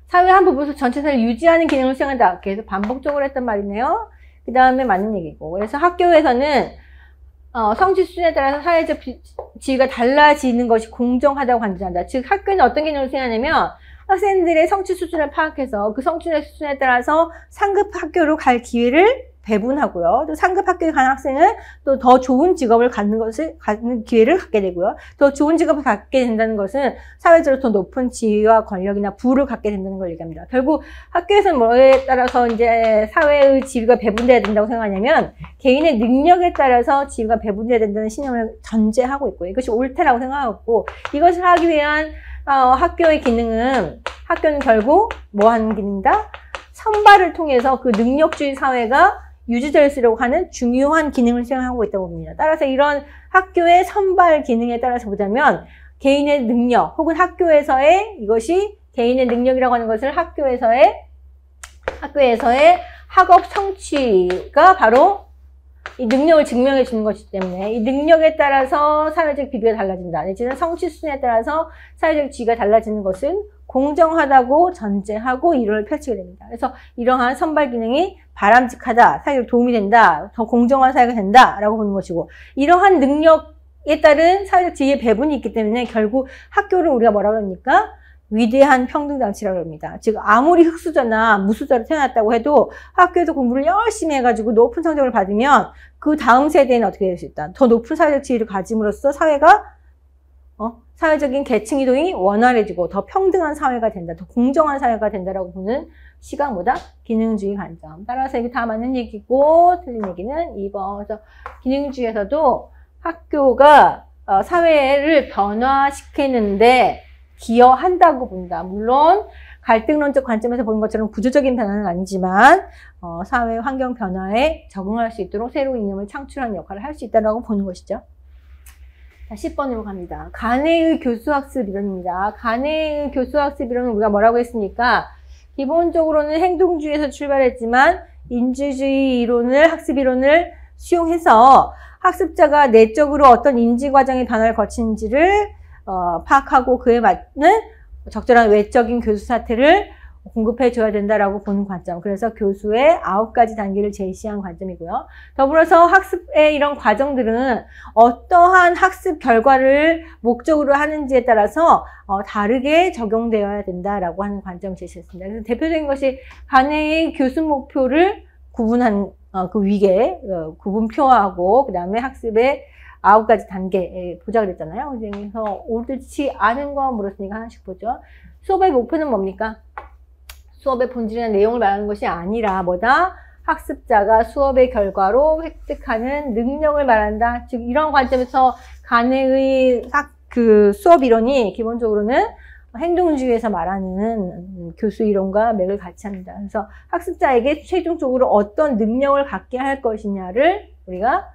B: 사회 한 부분에서 전체 사회를 유지하는 기능을 수행한다. 계속 반복적으로 했단 말이네요. 그 다음에 맞는 얘기고. 그래서 학교에서는 성취 수준에 따라서 사회적 지위가 달라지는 것이 공정하다고 간주한다. 즉 학교는 어떤 기능을 수행하냐면 학생들의 성취 수준을 파악해서 그 성취 수준에 따라서 상급 학교로 갈 기회를 배분하고요. 또 상급 학교에 간 학생은 또 더 좋은 직업을 갖는 기회를 갖게 되고요. 더 좋은 직업을 갖게 된다는 것은 사회적으로 더 높은 지위와 권력이나 부를 갖게 된다는 걸 얘기합니다. 결국 학교에서는 뭐에 따라서 이제 사회의 지위가 배분돼야 된다고 생각하냐면 개인의 능력에 따라서 지위가 배분돼야 된다는 신념을 전제하고 있고 이것이 옳다라고 생각하고 이것을 하기 위한 학교의 기능은 학교는 결국 뭐 하는 기능이다? 선발을 통해서 그 능력주의 사회가 유지될 수 있도록 하는 중요한 기능을 수행하고 있다고 봅니다. 따라서 이런 학교의 선발 기능에 따라서 보자면 개인의 능력 혹은 학교에서의 이것이 개인의 능력이라고 하는 것을 학교에서의 학업 성취가 바로 이 능력을 증명해 주는 것이기 때문에 이 능력에 따라서 사회적 비비가 달라진다. 내지는 성취 수준에 따라서 사회적 지위가 달라지는 것은 공정하다고 전제하고 이론을 펼치게 됩니다. 그래서 이러한 선발 기능이 바람직하다, 사회적 도움이 된다, 더 공정한 사회가 된다라고 보는 것이고, 이러한 능력에 따른 사회적 지위의 배분이 있기 때문에 결국 학교를 우리가 뭐라고 합니까? 위대한 평등장치라고 합니다. 즉 아무리 흙수저나 무수저로 태어났다고 해도 학교에서 공부를 열심히 해가지고 높은 성적을 받으면 그 다음 세대는 어떻게 될 수 있다? 더 높은 사회적 지위를 가짐으로써 사회가 사회적인 계층 이동이 원활해지고 더 평등한 사회가 된다, 더 공정한 사회가 된다라고 보는 시각보다 기능주의 관점. 따라서 이게 다 맞는 얘기고 틀린 얘기는 2번. 그래서 기능주의에서도 학교가 사회를 변화시키는데 기여한다고 본다. 물론 갈등론적 관점에서 보는 것처럼 구조적인 변화는 아니지만 사회 환경 변화에 적응할 수 있도록 새로운 이념을 창출하는 역할을 할 수 있다고 보는 것이죠. 자, 10번으로 갑니다. 간해의 교수학습 이론입니다. 간해의 교수학습 이론은 우리가 뭐라고 했습니까? 기본적으로는 행동주의에서 출발했지만 인지주의 이론을, 학습 이론을 수용해서 학습자가 내적으로 어떤 인지 과정의 변화를 거치는지를 파악하고 그에 맞는 적절한 외적인 교수 사태를 공급해 줘야 된다라고 보는 관점. 그래서 교수의 9가지 단계를 제시한 관점이고요. 더불어서 학습의 이런 과정들은 어떠한 학습 결과를 목적으로 하는지에 따라서 다르게 적용되어야 된다라고 하는 관점을 제시했습니다. 그래서 대표적인 것이 간해의 교수 목표를 구분한 그 위계 구분표하고 그 다음에 학습의 9가지 단계 보자 그랬잖아요. 그래서 옳지 않은 거 물었으니까 하나씩 보죠. 수업의 목표는 뭡니까? 수업의 본질이나 내용을 말하는 것이 아니라 뭐다? 학습자가 수업의 결과로 획득하는 능력을 말한다. 즉 이런 관점에서 간해의 수업 이론이 기본적으로는 행동주의에서 말하는 교수 이론과 맥을 같이 합니다. 그래서 학습자에게 최종적으로 어떤 능력을 갖게 할 것이냐를 우리가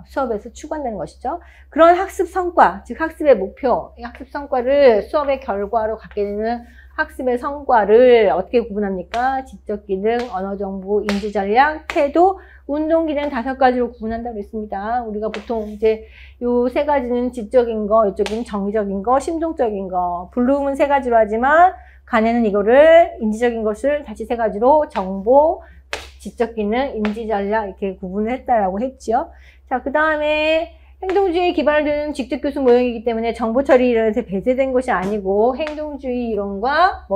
B: 수업에서 추구한다는 것이죠. 그런 학습 성과, 즉 학습의 목표, 이 학습 성과를 수업의 결과로 갖게 되는 학습의 성과를 어떻게 구분합니까? 지적 기능, 언어 정보, 인지 전략, 태도, 운동 기능 5가지로 구분한다고 했습니다. 우리가 보통 이제 요 3가지는 지적인 거, 이쪽은 정의적인 거, 심동적인 거. 블룸은 3가지로 하지만 간에는 이거를 인지적인 것을 다시 3가지로 정보, 지적 기능, 인지 전략 이렇게 구분을 했다라고 했죠. 자, 그 다음에 행동주의에 기반을 두는 직접 교수 모형이기 때문에 정보 처리 이론에서 배제된 것이 아니고 행동주의 이론과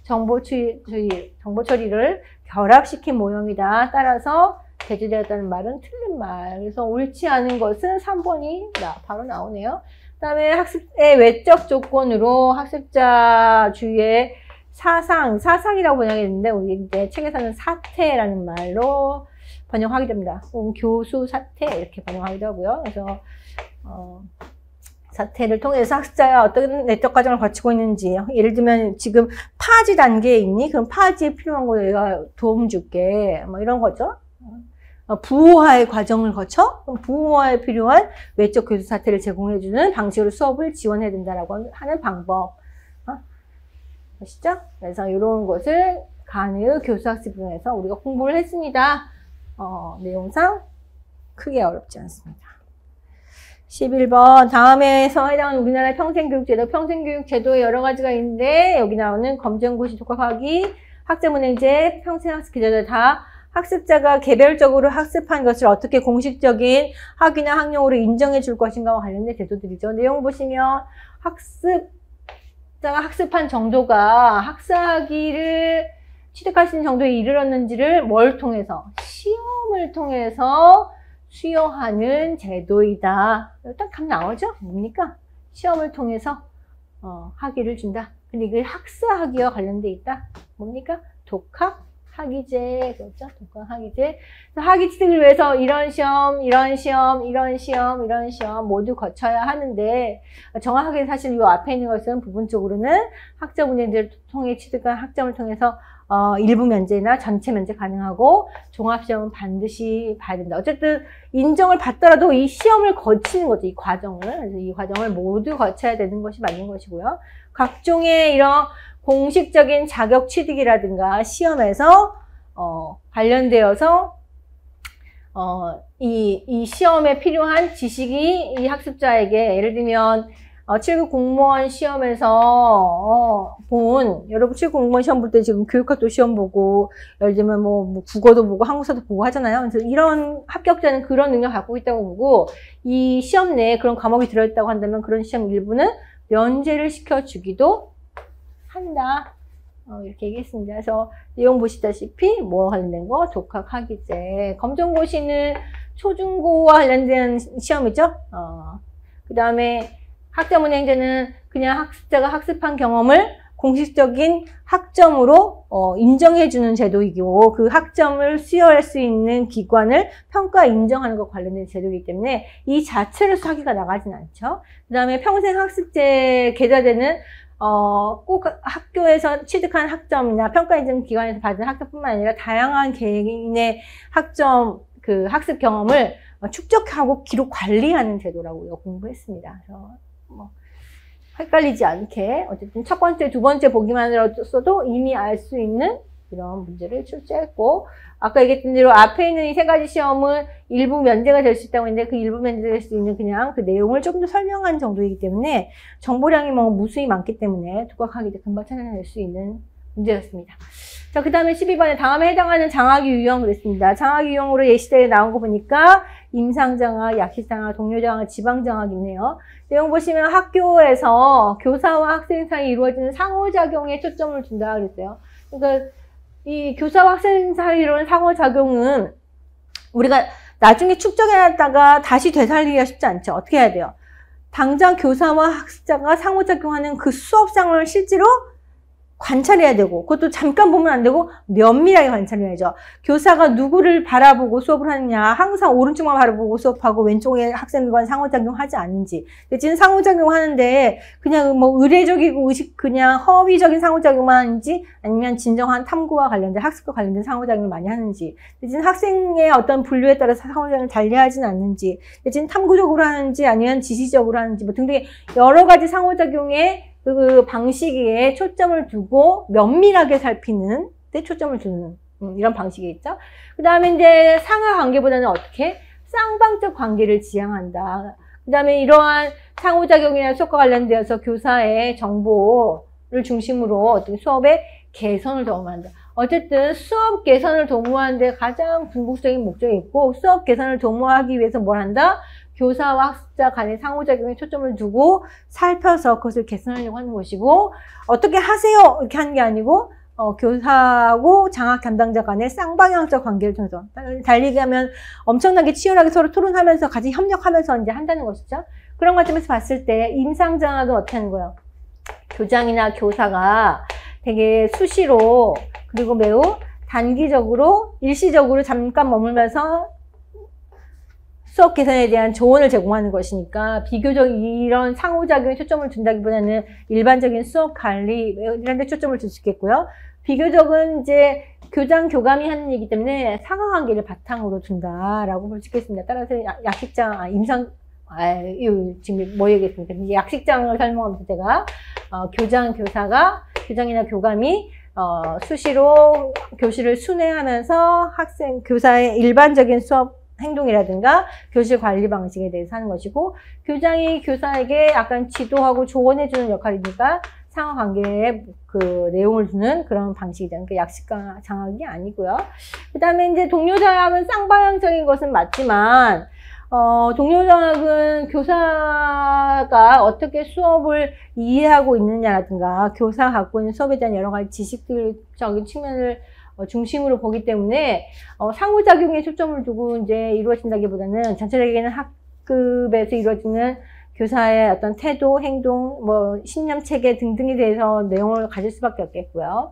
B: 정보 처리를 결합시킨 모형이다. 따라서 배제되었다는 말은 틀린 말. 그래서 옳지 않은 것은 3번이 바로 나오네요. 그 다음에 학습의 외적 조건으로 학습자 주위의 사상이라고 번역했는데 우리 이제 책에서는 사태라는 말로 번역하게 됩니다. 교수 사태 이렇게 번역하기도 하고요. 그래서 사태를 통해서 학습자가 어떤 내적 과정을 거치고 있는지, 예를 들면 지금 파지 단계에 있니? 그럼 파지에 필요한 거 내가 도움 줄게. 뭐 이런 거죠. 부호화의 과정을 거쳐 그럼 부호화에 필요한 외적 교수 사태를 제공해주는 방식으로 수업을 지원해야 된다라고 하는 방법. 아시죠? 그래서 이런 것을 간의 교수학습 이론에서 우리가 공부를 했습니다. 내용상 크게 어렵지 않습니다. 11번 다음에서 해당하는 우리나라의 평생교육제도, 평생교육제도에 여러 가지가 있는데 여기 나오는 검정고시, 독학하기, 학점은행제, 평생학습기제도 다 학습자가 개별적으로 학습한 것을 어떻게 공식적인 학위나 학력으로 인정해 줄 것인가와 관련된 제도들이죠. 내용 보시면 학습자가 학습한 정도가 학사학위를 취득할 수 있는 정도에 이르렀는지를 뭘 통해서? 시험을 통해서 수여하는 제도이다. 딱 답 나오죠? 뭡니까? 시험을 통해서 학위를 준다. 근데 이게 학사학위와 관련돼 있다. 뭡니까? 독학학위제. 그렇죠? 독학학위제. 학위 취득을 위해서 이런 시험, 이런 시험, 이런 시험, 이런 시험 모두 거쳐야 하는데 정확하게 사실 이 앞에 있는 것은 부분적으로는 학점 운영제를 통해 취득한 학점을 통해서 일부 면제나 전체 면제 가능하고 종합시험은 반드시 봐야 된다. 어쨌든 인정을 받더라도 이 시험을 거치는 거죠. 이 과정을. 그래서 이 과정을 모두 거쳐야 되는 것이 맞는 것이고요. 각종의 이런 공식적인 자격 취득이라든가 시험에서 관련되어서 이 시험에 필요한 지식이 이 학습자에게 예를 들면 7급 공무원 시험에서 여러분 7급 공무원 시험 볼 때 지금 교육학도 시험 보고 예를 들면 뭐 국어도 보고 한국사도 보고 하잖아요. 그래서 이런 합격자는 그런 능력 갖고 있다고 보고 이 시험 내에 그런 과목이 들어있다고 한다면 그런 시험 일부는 면제를 시켜주기도 한다. 이렇게 얘기했습니다. 그래서 내용 보시다시피 뭐 관련된 거 독학 학위제 검정고시는 초중고와 관련된 시험이죠. 그 다음에 학점은행제는 그냥 학습자가 학습한 경험을 공식적인 학점으로 인정해주는 제도이고 그 학점을 수여할 수 있는 기관을 평가 인정하는 것 관련된 제도이기 때문에 이 자체로 학위가 나가진 않죠. 그 다음에 평생학습제 계좌제는 꼭 학교에서 취득한 학점이나 평가 인증 기관에서 받은 학점뿐만 아니라 다양한 개인의 학점, 학습 경험을 축적하고 기록 관리하는 제도라고 공부했습니다. 그래서 헷갈리지 않게 어쨌든 첫 번째, 두 번째 보기만으로도 이미 알 수 있는 이런 문제를 출제했고 아까 얘기했던 대로 앞에 있는 이 세 가지 시험은 일부 면제가 될 수 있다고 했는데 그 일부 면제가 될 수 있는 그냥 그 내용을 조금 더 설명한 정도이기 때문에 정보량이 무수히 많기 때문에 독학하기 금방 찾아낼 수 있는 문제였습니다. 자, 그 다음에 12번에 다음에 해당하는 장학이 유형 그랬습니다. 장학이 유형으로 예시대에 나온 거 보니까 임상장학, 약식장학, 동료장학, 지방장학이 있네요. 내용 보시면 학교에서 교사와 학생 사이에 이루어지는 상호작용에 초점을 둔다 그랬어요. 그러니까 이 교사와 학생 사이에 이루어지는 상호작용은 우리가 나중에 축적해놨다가 다시 되살리기가 쉽지 않죠. 어떻게 해야 돼요? 당장 교사와 학습자가 상호작용하는 그 수업 상황을 실제로 관찰해야 되고 그것도 잠깐 보면 안 되고 면밀하게 관찰해야죠. 교사가 누구를 바라보고 수업을 하느냐 항상 오른쪽만 바라보고 수업하고 왼쪽에 학생들과 상호작용하지 않는지 지금 상호작용하는데 그냥 의례적이고 그냥 허위적인 상호작용만 하는지 아니면 진정한 탐구와 관련된 학습과 관련된 상호작용을 많이 하는지 지금 학생의 어떤 분류에 따라서 상호작용을 달리하지는 않는지 지금 탐구적으로 하는지 아니면 지시적으로 하는지 등등의 여러 가지 상호작용에 그 방식에 초점을 두고 면밀하게 살피는 데 초점을 두는 이런 방식이 있죠. 그 다음에 이제 상하 관계보다는 어떻게? 쌍방적 관계를 지향한다. 그 다음에 이러한 상호작용이나 수업과 관련되어서 교사의 정보를 중심으로 어떤 수업의 개선을 도모한다. 어쨌든 수업 개선을 도모하는데 가장 궁극적인 목적이 있고 수업 개선을 도모하기 위해서 뭘 한다? 교사와 학습자 간의 상호작용에 초점을 두고 살펴서 그것을 개선하려고 하는 것이고 어떻게 하세요? 이렇게 하는 게 아니고 교사하고 장학 담당자 간의 쌍방향적 관계를 통해서 달리 얘기하면 엄청나게 치열하게 서로 토론하면서 같이 협력하면서 이제 한다는 것이죠. 그런 관점에서 봤을 때 임상장학은 어떻게 하는 거예요? 교장이나 교사가 되게 수시로 그리고 매우 단기적으로 일시적으로 잠깐 머물면서 수업 개선에 대한 조언을 제공하는 것이니까 비교적 이런 상호작용에 초점을 둔다기보다는 일반적인 수업 관리 이런 데 초점을 줄 수 있겠고요. 비교적은 이제 교장, 교감이 하는 얘기 때문에 상하관계를 바탕으로 둔다라고 볼 수 있겠습니다. 따라서 약식장, 지금 뭐 얘기했습니까? 약식장을 설명하면서 제가 교장, 교사가 교장이나 교감이 수시로 교실을 순회하면서 교사의 일반적인 수업 행동이라든가 교실 관리 방식에 대해서 하는 것이고 교장이 교사에게 약간 지도하고 조언해주는 역할이니까 상하관계에 그 내용을 주는 그런 방식이다. 그러니까 약식장학이 아니고요. 그 다음에 이제 동료장학은 쌍방향적인 것은 맞지만 동료장학은 교사가 어떻게 수업을 이해하고 있느냐라든가 교사가 갖고 있는 수업에 대한 여러 가지 지식적인 측면을 중심으로 보기 때문에 상호작용에 초점을 두고 이제 이루어진다기보다는 전체적인 학급에서 이루어지는 교사의 어떤 태도, 행동, 신념 체계 등등에 대해서 내용을 가질 수밖에 없겠고요.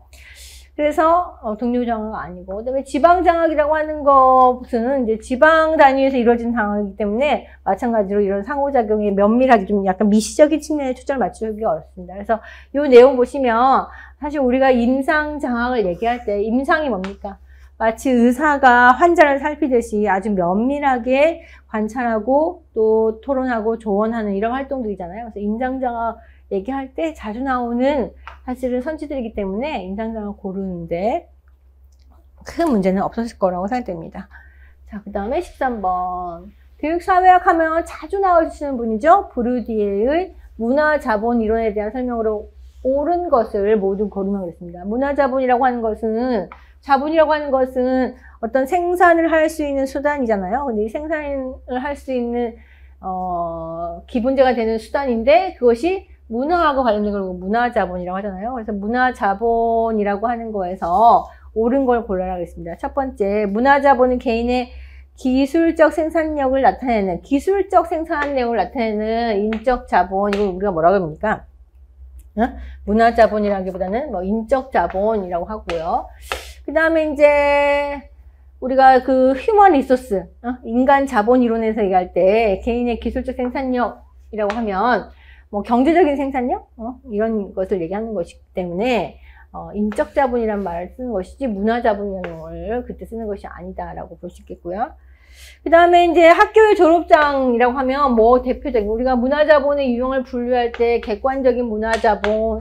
B: 그래서 동료장학은 아니고 그다음에 지방장학이라고 하는 것은 이제 지방 단위에서 이루어진 장학이기 때문에 마찬가지로 이런 상호작용에 면밀하게 좀 약간 미시적인 측면에 초점을 맞추기 어렵습니다. 그래서 이 내용 보시면 사실 우리가 임상장학을 얘기할 때 임상이 뭡니까? 마치 의사가 환자를 살피듯이 아주 면밀하게 관찰하고 또 토론하고 조언하는 이런 활동들이잖아요. 그래서 임상장학 얘기할 때 자주 나오는 사실은 선지들이기 때문에 임상장학 고르는데 큰 문제는 없었을 거라고 생각됩니다. 자, 그 다음에 13번. 교육사회학 하면 자주 나와주시는 분이죠. 브루디에의 문화자본 이론에 대한 설명으로 옳은 것을 모두 고르면 그랬습니다. 문화자본이라고 하는 것은, 자본이라고 하는 것은 어떤 생산을 할 수 있는 수단이잖아요. 근데 이 생산을 할 수 있는, 기본제가 되는 수단인데, 그것이 문화하고 관련된 걸 문화자본이라고 하잖아요. 그래서 문화자본이라고 하는 거에서 옳은 걸 골라라 그랬습니다. 첫 번째, 문화자본은 개인의 기술적 생산력을 나타내는, 기술적 생산력을 나타내는 인적 자본, 이걸 우리가 뭐라고 합니까? 문화자본이라기보다는 뭐 인적 자본이라고 하고요. 그 다음에 이제 우리가 그 휴먼 리소스, 인간 자본 이론에서 얘기할 때 개인의 기술적 생산력이라고 하면 뭐 경제적인 생산력 이런 것을 얘기하는 것이기 때문에 인적 자본이란 말을 쓰는 것이지 문화 자본이라는 걸 그때 쓰는 것이 아니다라고 볼 수 있겠고요. 그 다음에 이제 학교의 졸업장이라고 하면 뭐 대표적인 우리가 문화 자본의 유형을 분류할 때 객관적인 문화 자본,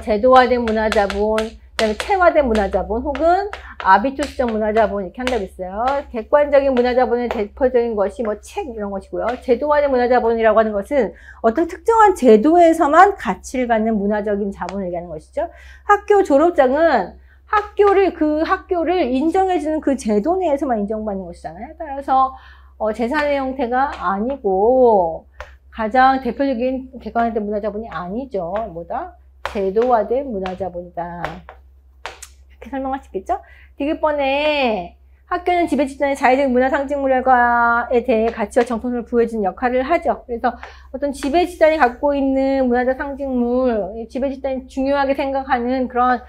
B: 제도화된 문화 자본, 그다음에 체화된 문화 자본 혹은 아비투스적 문화 자본 이렇게 한다고 했어요. 객관적인 문화 자본의 대표적인 것이 뭐 책 이런 것이고요. 제도화된 문화 자본이라고 하는 것은 어떤 특정한 제도에서만 가치를 갖는 문화적인 자본을 얘기하는 것이죠. 학교 졸업장은 그 학교를 인정해주는 그 제도 내에서만 인정받는 것이잖아요. 따라서 재산의 형태가 아니고 가장 대표적인 객관화된 문화 자본이 아니죠. 뭐다? 제도화된 문화 자본이다. 이렇게 설명할 수 있겠죠? 디귿번에 학교는 지배 집단의 자의적 문화 상징물과에 대해 가치와 정통성을 부여해주는 역할을 하죠. 그래서 어떤 지배 집단이 갖고 있는 문화적 상징물, 지배 집단이 중요하게 생각하는 그런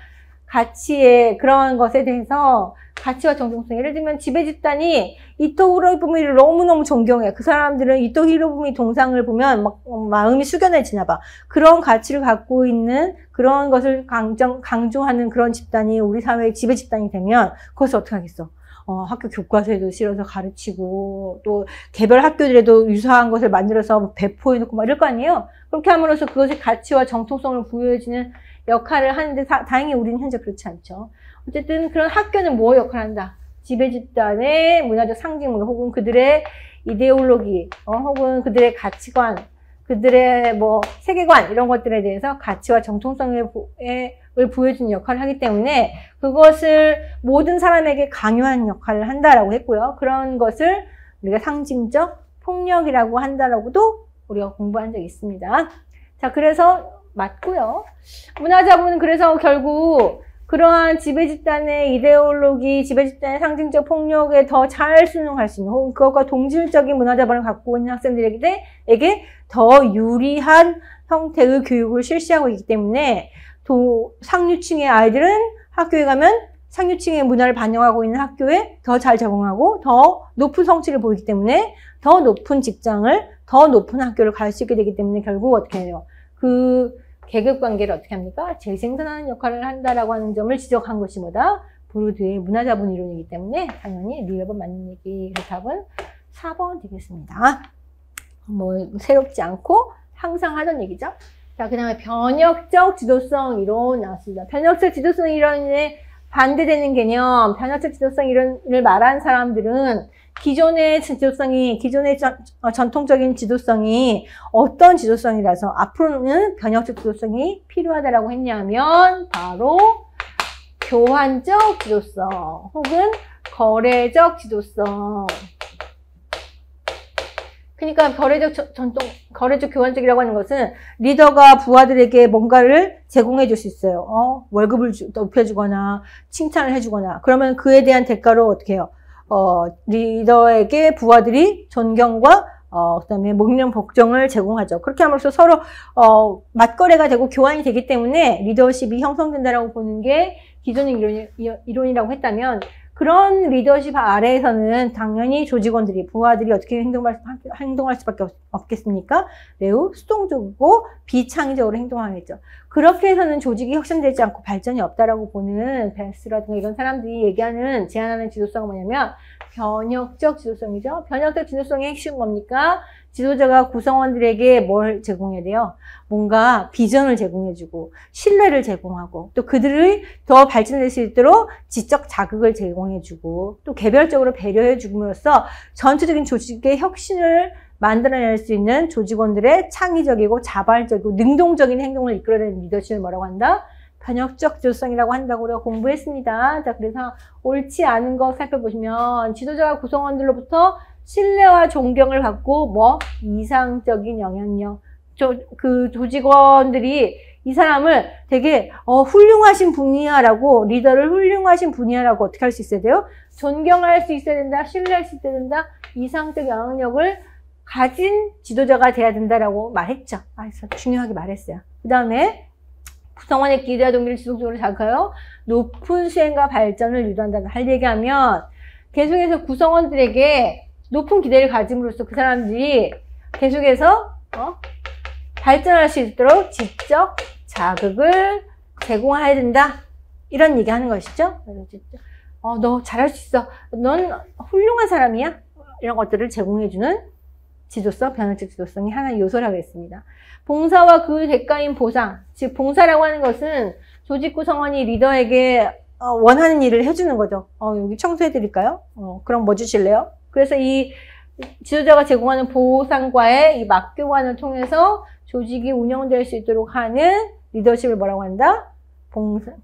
B: 가치의 그런 것에 대해서 가치와 정통성. 예를 들면 지배 집단이 이토 히로부미를 너무너무 존경해. 그 사람들은 이토 히로부미 동상을 보면 막 마음이 숙연해지나 봐. 그런 가치를 갖고 있는 그런 것을 강조하는 그런 집단이 우리 사회의 지배 집단이 되면 그것을 어떻게 하겠어? 학교 교과서에도 실어서 가르치고 또 개별 학교들에도 유사한 것을 만들어서 배포해놓고 막 이럴 거 아니에요? 그렇게 함으로써 그것의 가치와 정통성을 부여해주는 역할을 하는데 다행히 우리는 현재 그렇지 않죠. 어쨌든 그런 학교는 뭐 역할을 한다? 지배 집단의 문화적 상징물 혹은 그들의 이데올로기 혹은 그들의 가치관, 그들의 뭐 세계관 이런 것들에 대해서 가치와 정통성을 부여해주는 역할을 하기 때문에 그것을 모든 사람에게 강요하는 역할을 한다라고 했고요. 그런 것을 우리가 상징적 폭력이라고 한다라고도 우리가 공부한 적이 있습니다. 자, 그래서 맞고요. 문화자본은 그래서 결국 그러한 지배 집단의 이데올로기, 지배 집단의 상징적 폭력에 더 잘 순응할 수 있는 혹은 그것과 동질적인 문화자본을 갖고 있는 학생들에게 더 유리한 형태의 교육을 실시하고 있기 때문에 상류층의 아이들은 학교에 가면 상류층의 문화를 반영하고 있는 학교에 더 잘 적응하고 더 높은 성취를 보이기 때문에 더 높은 직장을, 더 높은 학교를 갈 수 있게 되기 때문에 결국 어떻게 해요? 그 계급 관계를 어떻게 합니까? 재생산하는 역할을 한다라고 하는 점을 지적한 것이 뭐다? 브루드의 문화자본 이론이기 때문에 당연히 룰 1번 맞는 얘기. 그래서 답은 4번 되겠습니다. 뭐 새롭지 않고 항상 하던 얘기죠. 자, 그 다음에 변혁적 지도성 이론 나왔습니다. 변혁적 지도성 이론에 반대되는 개념, 변혁적 지도성 이론을 말한 사람들은 기존의 전통적인 지도성이 어떤 지도성이라서 앞으로는 변혁적 지도성이 필요하다라고 했냐면 바로 교환적 지도성 혹은 거래적 지도성. 그러니까 거래적 교환적이라고 하는 것은 리더가 부하들에게 뭔가를 제공해 줄 수 있어요. 월급을 높여주거나 칭찬을 해주거나 그러면 그에 대한 대가로 어떻게 해요? 리더에게 부하들이 존경과 그다음에 목련 복종을 제공하죠. 그렇게 함으로써 서로 맞거래가 되고 교환이 되기 때문에 리더십이 형성된다라고 보는 게 기존의 이론이라고 했다면 그런 리더십 아래에서는 당연히 조직원들이 부하들이 어떻게 행동할 수밖에 없겠습니까? 매우 수동적이고 비창의적으로 행동하겠죠. 그렇게 해서는 조직이 혁신되지 않고 발전이 없다라고 보는 베스라든가 이런 사람들이 얘기하는 제안하는 지도성은 뭐냐면 변혁적 지도성이죠. 변혁적 지도성의 핵심은 뭡니까? 지도자가 구성원들에게 뭘 제공해야 돼요? 뭔가 비전을 제공해주고 신뢰를 제공하고 또 그들이 더 발전될 수 있도록 지적 자극을 제공해주고 또 개별적으로 배려해줌으로써 전체적인 조직의 혁신을 만들어낼 수 있는 조직원들의 창의적이고 자발적이고 능동적인 행동을 이끌어내는 리더십을 뭐라고 한다? 변혁적 지도성이라고 한다고 우리가 공부했습니다. 자, 그래서 옳지 않은 거 살펴보시면 지도자가 구성원들로부터 신뢰와 존경을 받고 뭐 이상적인 영향력, 그 조직원들이 이 사람을 되게 훌륭하신 분이야라고 리더를 훌륭하신 분이야라고 어떻게 할 수 있어야 돼요? 존경할 수 있어야 된다, 신뢰할 수 있어야 된다, 이상적 영향력을 가진 지도자가 돼야 된다라고 말했죠. 그래서 중요하게 말했어요. 그 다음에 구성원의 기대와 동기를 지속적으로 자극하여 높은 수행과 발전을 유도한다. 할 얘기하면 계속해서 구성원들에게 높은 기대를 가짐으로써 그 사람들이 계속해서 발전할 수 있도록 지적 자극을 제공해야 된다. 이런 얘기 하는 것이죠. 너 잘할 수 있어. 넌 훌륭한 사람이야. 이런 것들을 제공해주는 지도성, 변혁적 지도성이 하나의 요소라고 했습니다. 봉사와 그 대가인 보상, 즉 봉사라고 하는 것은 조직 구성원이 리더에게 원하는 일을 해주는 거죠. 여기 청소해드릴까요? 그럼 뭐 주실래요? 그래서 이 지도자가 제공하는 보상과의 이 맞교환을 통해서 조직이 운영될 수 있도록 하는 리더십을 뭐라고 한다?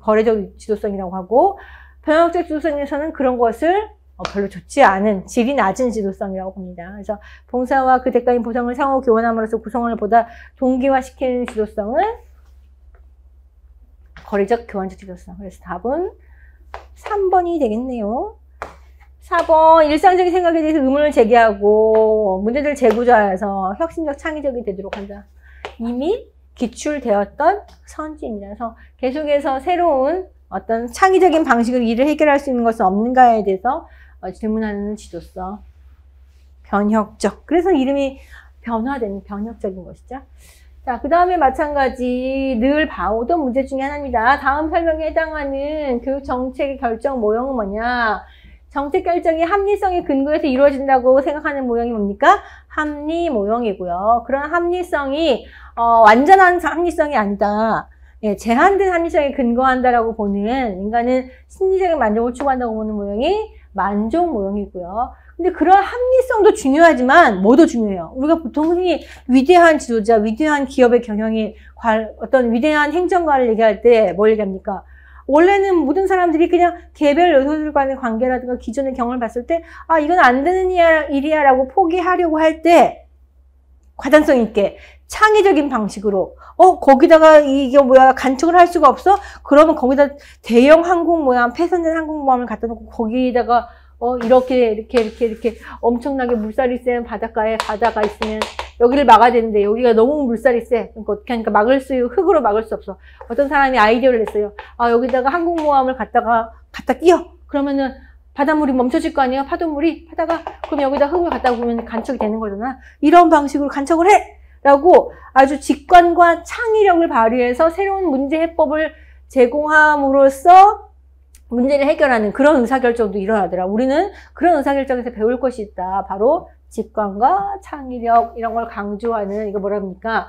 B: 거래적 지도성이라고 하고, 변혁적 지도성에서는 그런 것을 별로 좋지 않은 질이 낮은 지도성이라고 봅니다. 그래서 봉사와 그 대가인 보상을 상호 교환함으로써 구성원을 보다 동기화시키는 지도성은 거래적 교환적 지도성. 그래서 답은 3번이 되겠네요. 4번, 일상적인 생각에 대해서 의문을 제기하고 문제들을 재구조하여서 혁신적 창의적이 되도록 한다. 이미 기출되었던 선지입니다. 그래서 계속해서 새로운 어떤 창의적인 방식으로 일을 해결할 수 있는 것은 없는가에 대해서 질문하는 지도성. 변혁적. 그래서 이름이 변화되는 변혁적인 것이죠. 자, 그 다음에 마찬가지 늘 봐오던 문제 중에 하나입니다. 다음 설명에 해당하는 교육 정책의 결정 모형은 뭐냐? 정책 결정이 합리성의 근거에서 이루어진다고 생각하는 모형이 뭡니까? 합리 모형이고요. 그런 합리성이 완전한 합리성이 아니다. 예, 제한된 합리성에 근거한다라고 보는 인간은 심리적인 만족을 추구한다고 보는 모형이 만족 모형이고요. 근데 그런 합리성도 중요하지만 뭐도 중요해요. 우리가 보통 흔히 위대한 지도자, 위대한 기업의 경영인, 어떤 위대한 행정가를 얘기할 때 뭘 얘기합니까? 원래는 모든 사람들이 그냥 개별 요소들 간의 관계라든가 기존의 경험을 봤을 때 이건 안 되는 일이야 라고 포기하려고 할 때 과단성 있게 창의적인 방식으로 거기다가 이게 뭐야 간척을 할 수가 없어? 그러면 거기다 대형 항공모함, 폐선된 항공모함을 갖다 놓고 거기다가 이렇게 엄청나게 물살이 센 바다가 있으면 여기를 막아야 되는데 여기가 너무 물살이 세. 그러니까 어떻게 하니까 흑으로 막을 수 없어. 어떤 사람이 아이디어를 냈어요. 여기다가 항공모함을 갖다 끼워. 그러면은 바닷물이 멈춰질 거 아니에요? 파도물이 하다가 그럼 여기다 흙을 갖다 보면 간척이 되는 거잖아. 이런 방식으로 간척을 해! 라고 아주 직관과 창의력을 발휘해서 새로운 문제 해법을 제공함으로써 문제를 해결하는 그런 의사결정도 일어나더라. 우리는 그런 의사결정에서 배울 것이 있다. 바로 직관과 창의력 이런 걸 강조하는 이거 뭐랍니까?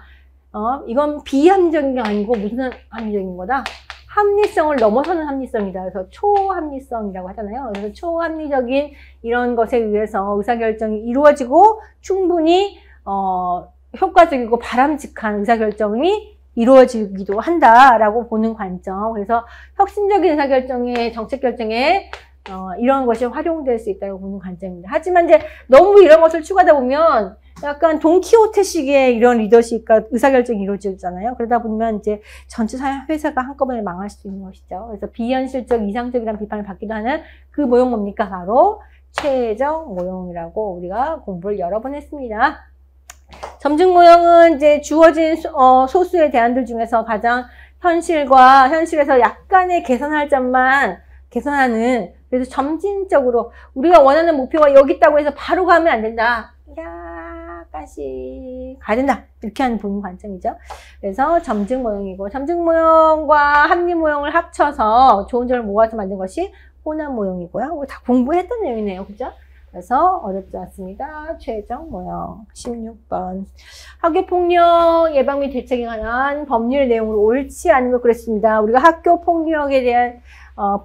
B: 이건 비합리적인 게 아니고 무슨 합리적인 거다? 합리성을 넘어서는 합리성이다. 그래서 초합리성이라고 하잖아요. 그래서 초합리적인 이런 것에 의해서 의사결정이 이루어지고 충분히 효과적이고 바람직한 의사결정이 이루어지기도 한다라고 보는 관점. 그래서 혁신적인 의사결정의 정책결정에 이런 것이 활용될 수 있다고 보는 관점입니다. 하지만 이제 너무 이런 것을 추구하다 보면 약간 돈키호테식의 이런 리더십과 의사결정이 이루어지잖아요. 그러다 보면 이제 전체 회사가 한꺼번에 망할 수 있는 것이죠. 그래서 비현실적, 이상적이라는 비판을 받기도 하는 그 모형 뭡니까? 바로 최적 모형이라고 우리가 공부를 여러 번 했습니다. 점증 모형은 이제 주어진 소수의 대안들 중에서 가장 현실에서 약간의 개선할 점만 개선하는, 그래서 점진적으로 우리가 원하는 목표가 여기 있다고 해서 바로 가면 안 된다. 약간씩 가야 된다. 이렇게 하는 보는 관점이죠. 그래서 점증 모형이고, 점증 모형과 합리 모형을 합쳐서 좋은 점을 모아서 만든 것이 혼합 모형이고요. 다 공부했던 내용이네요. 그죠? 그래서 어렵지 않습니다. 최종 모형 16번. 학교폭력 예방 및 대책에 관한 법률 내용으로 옳지 않은 것 그랬습니다. 우리가 학교폭력에 대한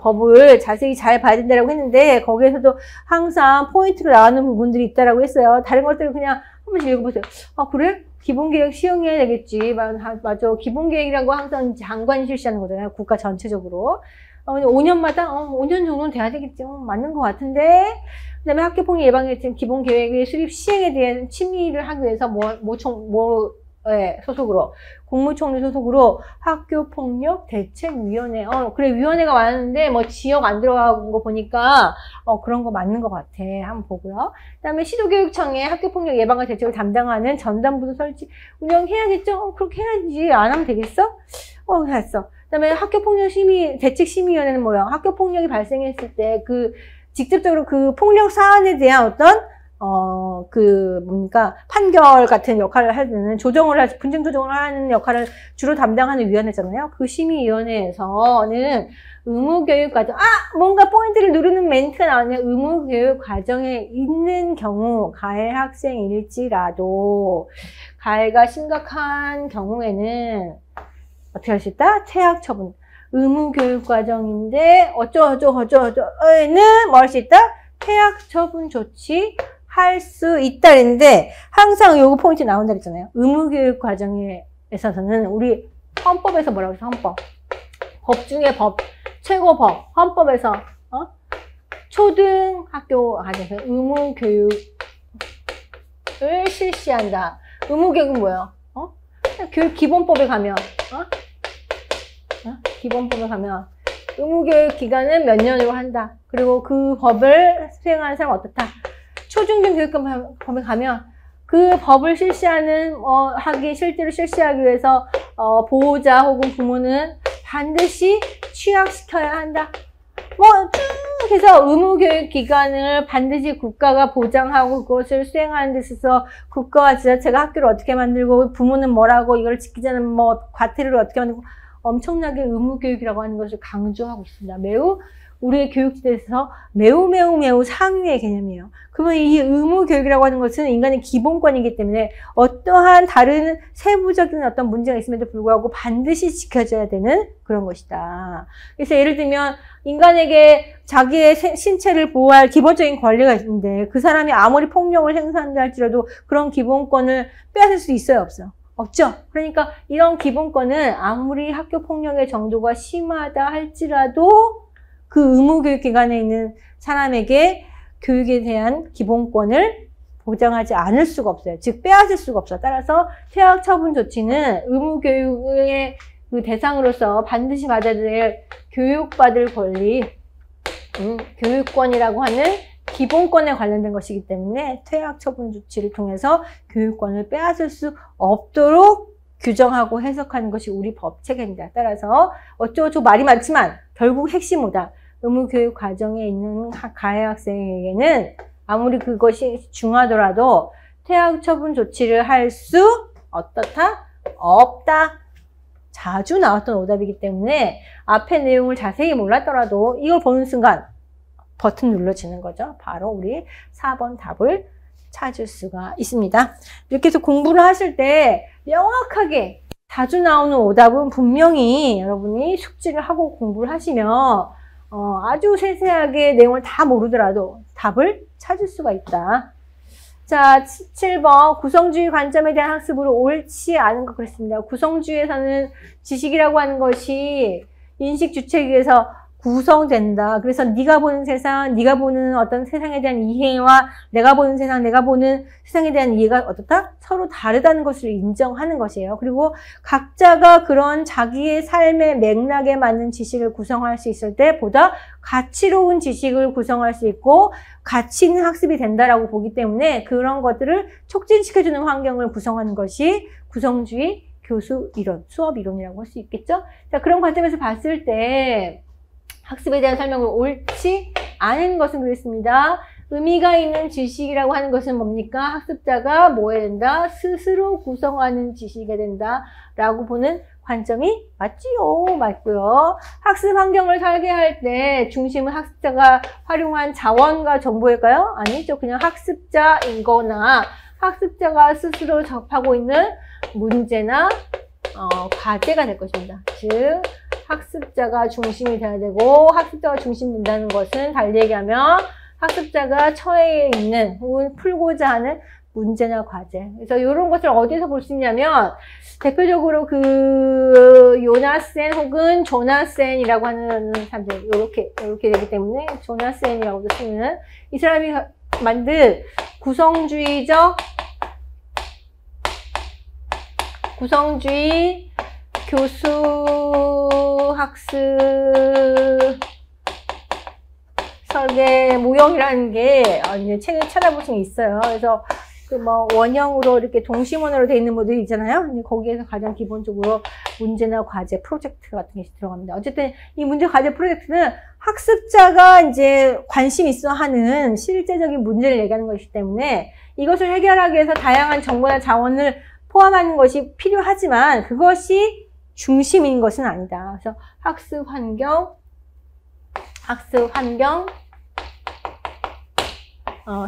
B: 법을 자세히 잘 봐야 된다고 했는데 거기에서도 항상 포인트로 나오는 부분들이 있다고 했어요. 다른 것들은 그냥 한 번씩 읽어보세요. 아 그래? 기본계획 시행해야 되겠지. 맞아. 기본계획이라고 항상 장관이 실시하는 거잖아요. 국가 전체적으로. 5년마다 5년 정도는 돼야 되겠지. 맞는 것 같은데. 그 다음에 학교폭력 예방에 대한 기본계획의 수립 시행에 대한 심의를 하기 위해서 소속으로 국무총리 소속으로 학교폭력 대책위원회 그래 위원회가 많았는데 지역 안 들어간 거 보니까 그런 거 맞는 것 같아. 한번 보고요. 그다음에 시도교육청에 학교폭력 예방과 대책을 담당하는 전담부도 설치 운영해야겠죠. 그렇게 해야지. 안 하면 되겠어? 했어. 그다음에 학교폭력 대책심의위원회는 뭐야? 학교폭력이 발생했을 때 직접적으로 그 폭력 사안에 대한 어떤 판결 같은 역할을 하는 분쟁 조정을 하는 역할을 주로 담당하는 위원회잖아요. 그 심의위원회에서는 의무교육 과정, 뭔가 포인트를 누르는 멘트가 나오네요. 의무교육 과정에 있는 경우, 가해 학생일지라도, 가해가 심각한 경우에는 어떻게 할 수 있다? 퇴학 처분. 의무교육 과정인데, 어쩌고저쩌고는 뭐 할 수 있다? 퇴학 처분 조치 할 수 있다는데 항상 요거 포인트 나온다 그랬잖아요. 의무교육 과정에서는 우리 헌법에서 뭐라고 했어? 헌법. 법 중에 법. 최고법. 헌법에서 초등학교 과정에서 의무교육을 실시한다. 의무교육은 뭐예요? 교육기본법에 가면 기본법에 가면 의무교육 기간은 몇 년으로 한다. 그리고 그 법을 수행하는 사람은 어떻다. 초중등교육법에 가면 그 법을 실제로 실시하기 위해서 보호자 혹은 부모는 반드시 취약시켜야 한다. 쭉 해서 의무교육 기간을 반드시 국가가 보장하고 그것을 수행하는 데 있어서 국가와 지자체가 학교를 어떻게 만들고 부모는 뭐라고 이걸 지키지 않으면 과태료를 어떻게 만들고 엄청나게 의무교육이라고 하는 것을 강조하고 있습니다. 매우 우리의 교육지대에서 매우 상위의 개념이에요. 그러면 이 의무교육이라고 하는 것은 인간의 기본권이기 때문에 어떠한 다른 세부적인 어떤 문제가 있음에도 불구하고 반드시 지켜져야 되는 그런 것이다. 그래서 예를 들면 인간에게 자기의 신체를 보호할 기본적인 권리가 있는데 그 사람이 아무리 폭력을 행사한다 할지라도 그런 기본권을 빼앗을 수 있어요? 없어요? 없죠. 그러니까 이런 기본권은 아무리 학교 폭력의 정도가 심하다 할지라도 그 의무교육 기관에 있는 사람에게 교육에 대한 기본권을 보장하지 않을 수가 없어요. 즉 빼앗을 수가 없어요. 따라서 퇴학 처분 조치는 의무교육의 그 대상으로서 반드시 받아야 될 교육받을 권리, 교육권이라고 하는 기본권에 관련된 것이기 때문에 퇴학 처분 조치를 통해서 교육권을 빼앗을 수 없도록 규정하고 해석하는 것이 우리 법 체계입니다. 따라서 어쩌고저쩌고 말이 많지만 결국 핵심보다 의무교육 과정에 있는 가해 학생에게는 아무리 그것이 중하더라도 퇴학 처분 조치를 할 수 어떻다? 없다. 자주 나왔던 오답이기 때문에 앞의 내용을 자세히 몰랐더라도 이걸 보는 순간 버튼 눌러지는 거죠. 바로 우리 4번 답을 찾을 수가 있습니다. 이렇게 해서 공부를 하실 때 명확하게 자주 나오는 오답은 분명히 여러분이 숙지를 하고 공부를 하시면 아주 세세하게 내용을 다 모르더라도 답을 찾을 수가 있다. 자, 7번 구성주의 관점에 대한 학습으로 옳지 않은 것 그랬습니다. 구성주의에서는 지식이라고 하는 것이 인식 주체에서 구성된다. 그래서 네가 보는 세상, 네가 보는 어떤 세상에 대한 이해와 내가 보는 세상, 내가 보는 세상에 대한 이해가 어떻다? 서로 다르다는 것을 인정하는 것이에요. 그리고 각자가 그런 자기의 삶의 맥락에 맞는 지식을 구성할 수 있을 때 보다 가치로운 지식을 구성할 수 있고 가치 있는 학습이 된다라고 보기 때문에 그런 것들을 촉진시켜주는 환경을 구성하는 것이 구성주의 교수 이론, 수업 이론이라고 할 수 있겠죠? 자, 그런 관점에서 봤을 때 학습에 대한 설명을 옳지 않은 것은 그렇습니다. 의미가 있는 지식이라고 하는 것은 뭡니까? 학습자가 뭐 해야 된다? 스스로 구성하는 지식이 된다. 라고 보는 관점이 맞지요. 맞고요. 학습 환경을 설계할 때 중심은 학습자가 활용한 자원과 정보일까요? 아니죠. 그냥 학습자인 거나 학습자가 스스로 접하고 있는 문제나 과제가 될 것입니다. 즉 학습자가 중심이 돼야 되고 학습자가 중심이 된다는 것은 달리 얘기하면 학습자가 처해 있는 혹은 풀고자 하는 문제나 과제. 그래서 이런 것을 어디서 볼 수 있냐면 대표적으로 그 요나센 혹은 조나센이라고 하는 사람들 이렇게 되기 때문에 조나센이라고도 쓰는 이 사람이 만든 구성주의 교수 학습 설계 모형이라는 게 책을 찾아보시면 있어요. 그래서 그 뭐 원형으로 이렇게 동심원으로 되어 있는 모델이 있잖아요. 거기에서 가장 기본적으로 문제나 과제, 프로젝트 같은 게 들어갑니다. 어쨌든 이 문제, 과제, 프로젝트는 학습자가 이제 관심 있어 하는 실제적인 문제를 얘기하는 것이기 때문에 이것을 해결하기 위해서 다양한 정보나 자원을 포함하는 것이 필요하지만 그것이 중심인 것은 아니다. 그래서 학습 환경,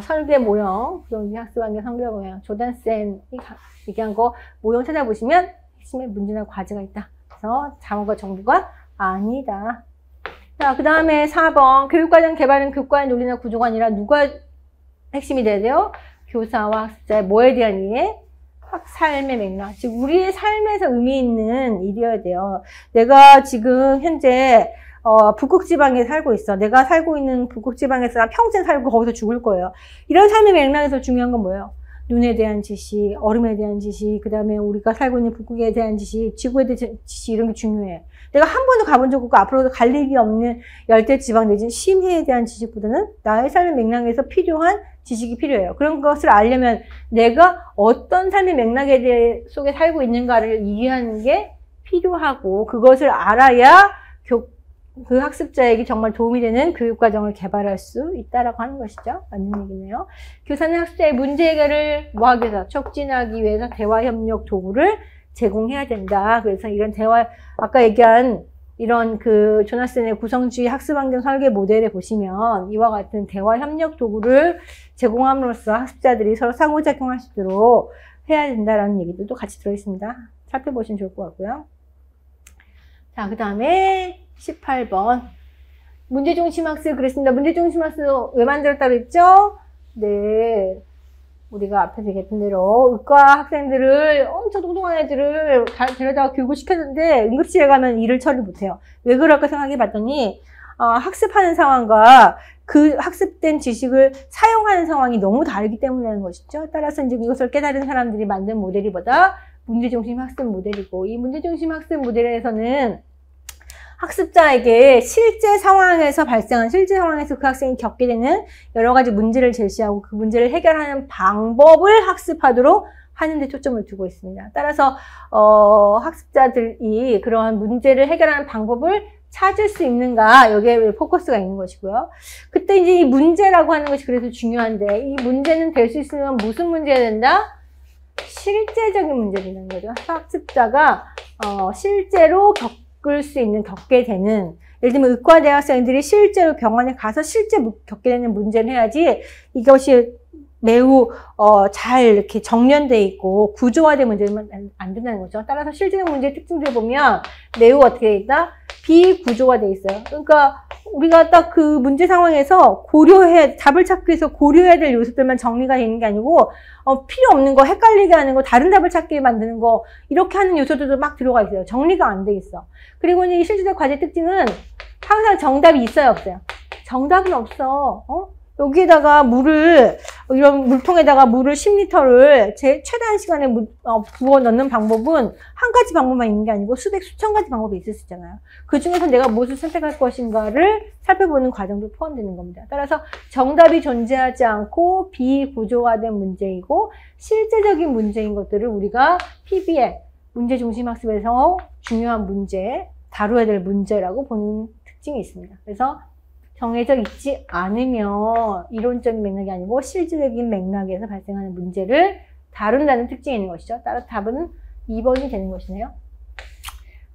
B: 설계 모형, 학습 환경 설계 모형, 조단센이 얘기한 거 모형 찾아보시면 핵심의 문제나 과제가 있다. 그래서 자원과 정보가 아니다. 자, 그 다음에 4번. 교육과정 개발은 교과의 논리나 구조가 아니라 누가 핵심이 돼야 돼요? 교사와 학습자의 뭐에 대한 이해? 삶의 맥락. 즉, 우리의 삶에서 의미 있는 일이어야 돼요. 내가 지금 현재 북극 지방에 살고 있어. 내가 살고 있는 북극 지방에서 난 평생 살고 거기서 죽을 거예요. 이런 삶의 맥락에서 중요한 건 뭐예요? 눈에 대한 지식, 얼음에 대한 지식, 그 다음에 우리가 살고 있는 북극에 대한 지식, 지구에 대한 지식, 이런 게 중요해. 내가 한 번도 가본 적 없고 앞으로도 갈 일이 없는 열대 지방 내지는 심해에 대한 지식보다는 나의 삶의 맥락에서 필요한 지식이 필요해요. 그런 것을 알려면 내가 어떤 삶의 맥락에 속에 살고 있는가를 이해하는 게 필요하고 그것을 알아야 그 학습자에게 정말 도움이 되는 교육과정을 개발할 수 있다라고 하는 것이죠. 맞는 얘기네요. 교사는 학습자의 문제 해결을 뭐하기 위해서? 촉진하기 위해서 대화협력 도구를 제공해야 된다. 그래서 이런 아까 얘기한 이런 그 조나센의 구성주의 학습환경 설계 모델에 보시면 이와 같은 대화협력 도구를 제공함으로써 학습자들이 서로 상호작용할 수 있도록 해야 된다라는 얘기들도 같이 들어있습니다. 살펴보시면 좋을 것 같고요. 자, 그 다음에 18번. 문제중심학습 그랬습니다. 문제중심학습 왜 만들었다고 했죠? 네. 우리가 앞에서 얘기했던 대로 의과 학생들을 엄청 똑똑한 애들을 데려다가 교육을 시켰는데 응급실에 가면 일을 처리 못해요. 왜 그럴까 생각해 봤더니 학습하는 상황과 그 학습된 지식을 사용하는 상황이 너무 다르기 때문이라는 것이죠. 따라서 이제 이것을 깨달은 사람들이 만든 모델이 보다 문제중심 학습 모델이고 이 문제중심 학습 모델에서는 학습자에게 실제 상황에서 그 학생이 겪게 되는 여러 가지 문제를 제시하고 그 문제를 해결하는 방법을 학습하도록 하는 데 초점을 두고 있습니다. 따라서 학습자들이 그러한 문제를 해결하는 방법을 찾을 수 있는가 여기에 포커스가 있는 것이고요. 그때 이제 이 문제라고 하는 것이 그래서 중요한데 이 문제는 될 수 있으면 무슨 문제가 된다? 실제적인 문제가 된다는 거죠. 학습자가 실제로 겪게 되는, 예를 들면 의과 대학생들이 실제로 병원에 가서 실제 겪게 되는 문제를 해야지 이것이 매우 잘 이렇게 정련돼 있고 구조화된 문제는 안 된다는 거죠. 따라서 실제적 문제의 특징들을 보면 매우 어떻게 돼 있다? 비구조화돼 있어요. 그러니까 우리가 딱 그 문제 상황에서 답을 찾기 위해서 고려해야 될 요소들만 정리가 되는 게 아니고 필요 없는 거, 헷갈리게 하는 거, 다른 답을 찾게 만드는 거 이렇게 하는 요소들도 막 들어가 있어요. 정리가 안 돼 있어. 그리고 이 실질적 과제 특징은 항상 정답이 있어요, 없어요? 정답은 없어. 여기에다가 이런 물통에다가 물을 10리터를 최대한 시간에 부어 넣는 방법은 한 가지 방법만 있는 게 아니고 수천 가지 방법이 있을 수 있잖아요. 그 중에서 내가 무엇을 선택할 것인가를 살펴보는 과정도 포함되는 겁니다. 따라서 정답이 존재하지 않고 비구조화된 문제이고 실제적인 문제인 것들을 우리가 PBL, 문제중심학습에서 중요한 문제, 다루어야 될 문제라고 보는 특징이 있습니다. 그래서 정해져 있지 않으며 이론적인 맥락이 아니고 실질적인 맥락에서 발생하는 문제를 다룬다는 특징이 있는 것이죠. 따라서 답은 2번이 되는 것이네요.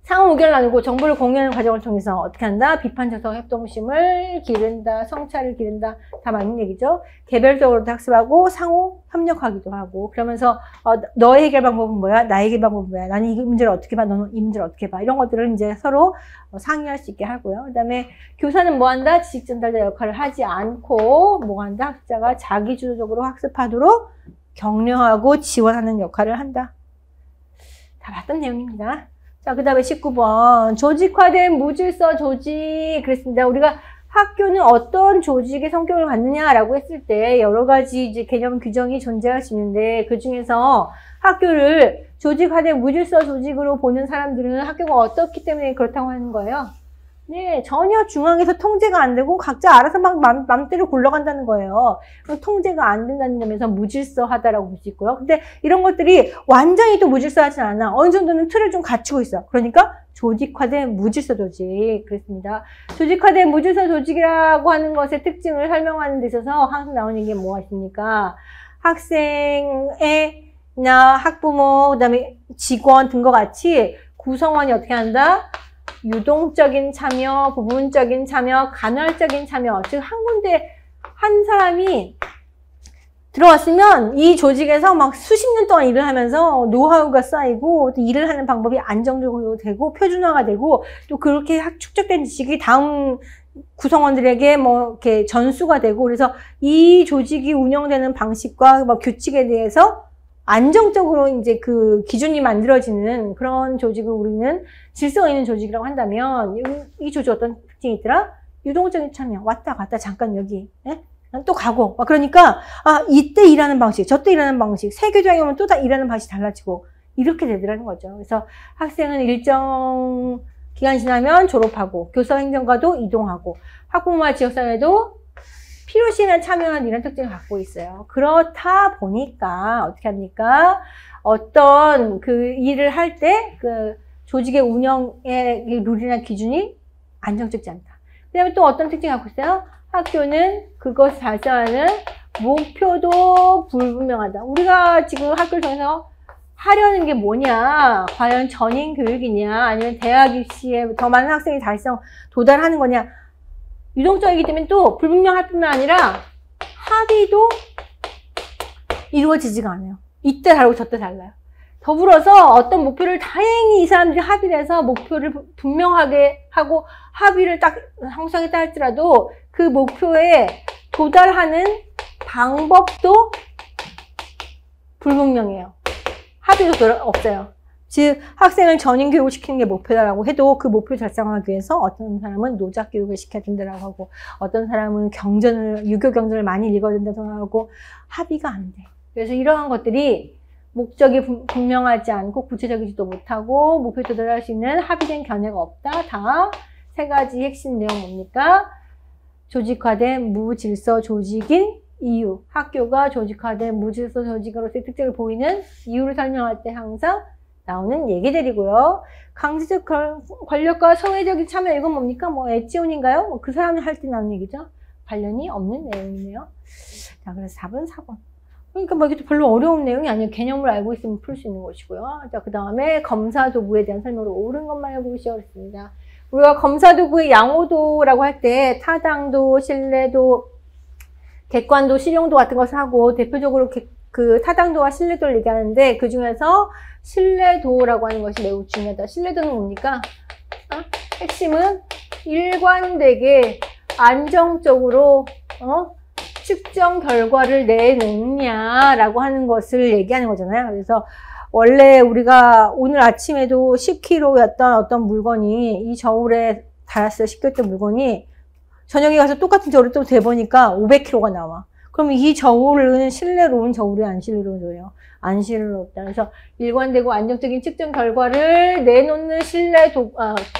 B: 상호 의견을 나누고 정보를 공유하는 과정을 통해서 어떻게 한다? 비판적성 협동심을 기른다, 성찰을 기른다. 다 맞는 얘기죠. 개별적으로도 학습하고 상호 협력하기도 하고 그러면서 너의 해결 방법은 뭐야? 나의 해결 방법은 뭐야? 나는 이 문제를 어떻게 봐? 너는 이 문제를 어떻게 봐? 이런 것들을 이제 서로 상의할 수 있게 하고요. 그 다음에 교사는 뭐 한다? 지식 전달자 역할을 하지 않고 뭐 한다? 학자가 자기 주도적으로 학습하도록 격려하고 지원하는 역할을 한다. 다 봤던 내용입니다. 자, 그 다음에 19번. 조직화된 무질서 조직. 그랬습니다. 우리가 학교는 어떤 조직의 성격을 갖느냐라고 했을 때 여러 가지 이제 개념 규정이 존재할 수 있는데 그 중에서 학교를 조직화된 무질서 조직으로 보는 사람들은 학교가 어떻기 때문에 그렇다고 하는 거예요. 네, 전혀 중앙에서 통제가 안 되고 각자 알아서 막 맘대로 굴러간다는 거예요. 통제가 안 된다는 점에서 무질서하다라고 볼 수 있고요. 근데 이런 것들이 완전히 또 무질서하진 않아. 어느 정도는 틀을 좀 갖추고 있어. 그러니까 조직화된 무질서 조직. 그렇습니다. 조직화된 무질서 조직이라고 하는 것의 특징을 설명하는 데 있어서 항상 나오는 게 뭐가 있습니까? 학생의 나 학부모, 그 다음에 직원 등과 같이 구성원이 어떻게 한다? 유동적인 참여, 부분적인 참여, 간헐적인 참여. 즉, 한 군데 한 사람이 들어왔으면 이 조직에서 막 수십 년 동안 일을 하면서 노하우가 쌓이고 또 일을 하는 방법이 안정적으로 되고 표준화가 되고 또 그렇게 축적된 지식이 다음 구성원들에게 뭐 이렇게 전수가 되고 그래서 이 조직이 운영되는 방식과 뭐 규칙에 대해서 안정적으로 이제 그 기준이 만들어지는 그런 조직을 우리는 질서가 있는 조직이라고 한다면 이 조직 어떤 특징이 있더라? 유동적인 참여. 왔다 갔다 잠깐 여기. 예? 또 가고. 그러니까 이때 일하는 방식, 저때 일하는 방식, 새 교장이 오면 또 다 일하는 방식이 달라지고 이렇게 되더라는 거죠. 그래서 학생은 일정 기간 지나면 졸업하고 교사 행정과도 이동하고 학부모와 지역사회도 필요시에는 참여하는 이런 특징을 갖고 있어요. 그렇다 보니까 어떻게 합니까? 어떤 그 일을 할 때 그 조직의 운영의 룰이나 기준이 안정적이지 않다. 그 다음에 또 어떤 특징을 갖고 있어요? 학교는 그것을 달성하는 목표도 불분명하다. 우리가 지금 학교를 통해서 하려는 게 뭐냐? 과연 전인 교육이냐? 아니면 대학 입시에 더 많은 학생이 도달하는 거냐? 유동적이기 때문에 또 불분명할 뿐만 아니라 합의도 이루어지지가 않아요. 이때 다르고 저때 달라요. 더불어서 어떤 목표를 다행히 이 사람들이 합의를 해서 목표를 분명하게 하고 합의를 딱 형성했다 할지라도 그 목표에 도달하는 방법도 불분명해요. 합의도 없어요. 즉 학생을 전인 교육을 시키는 게 목표다라고 해도 그 목표를 달성하기 위해서 어떤 사람은 노작 교육을 시켜야 된다라고 하고 어떤 사람은 유교 경전을 많이 읽어야 된다고 하고 합의가 안 돼. 그래서 이러한 것들이 목적이 분명하지 않고 구체적이지도 못하고 목표에 도달할 수 있는 합의된 견해가 없다. 다 세 가지 핵심 내용 뭡니까? 조직화된 무질서 조직인 이유. 학교가 조직화된 무질서 조직으로서의 특징을 보이는 이유를 설명할 때 항상 나오는 얘기들이고요. 강제적 권력과 소외적인 참여, 이건 뭡니까? 뭐 에치온인가요? 그 사람이 할 때 나오는 얘기죠. 관련이 없는 내용이네요. 자, 그래서 4번. 그러니까 뭐 이게 별로 어려운 내용이 아니에요. 개념을 알고 있으면 풀 수 있는 것이고요. 자, 그 다음에 검사 도구에 대한 설명으로 옳은 것만 해보기 시작했습니다. 우리가 검사 도구의 양호도라고 할 때 타당도, 신뢰도, 객관도, 실용도 같은 것을 하고 대표적으로 그 타당도와 신뢰도를 얘기하는데 그 중에서 신뢰도라고 하는 것이 매우 중요하다. 신뢰도는 뭡니까? 핵심은 일관되게 안정적으로 측정 결과를 내놓냐라고 하는 것을 얘기하는 거잖아요. 그래서 원래 우리가 오늘 아침에도 10kg였던 어떤 물건이 이 저울에 달았어요. 10kg였던 물건이 저녁에 가서 똑같은 저울을 또 대보니까 500kg가 나와. 그러면 이 저울은 신뢰로운 저울이 안 신뢰로운 저울이에요. 안 신뢰롭다. 그래서 일관되고 안정적인 측정 결과를 내놓는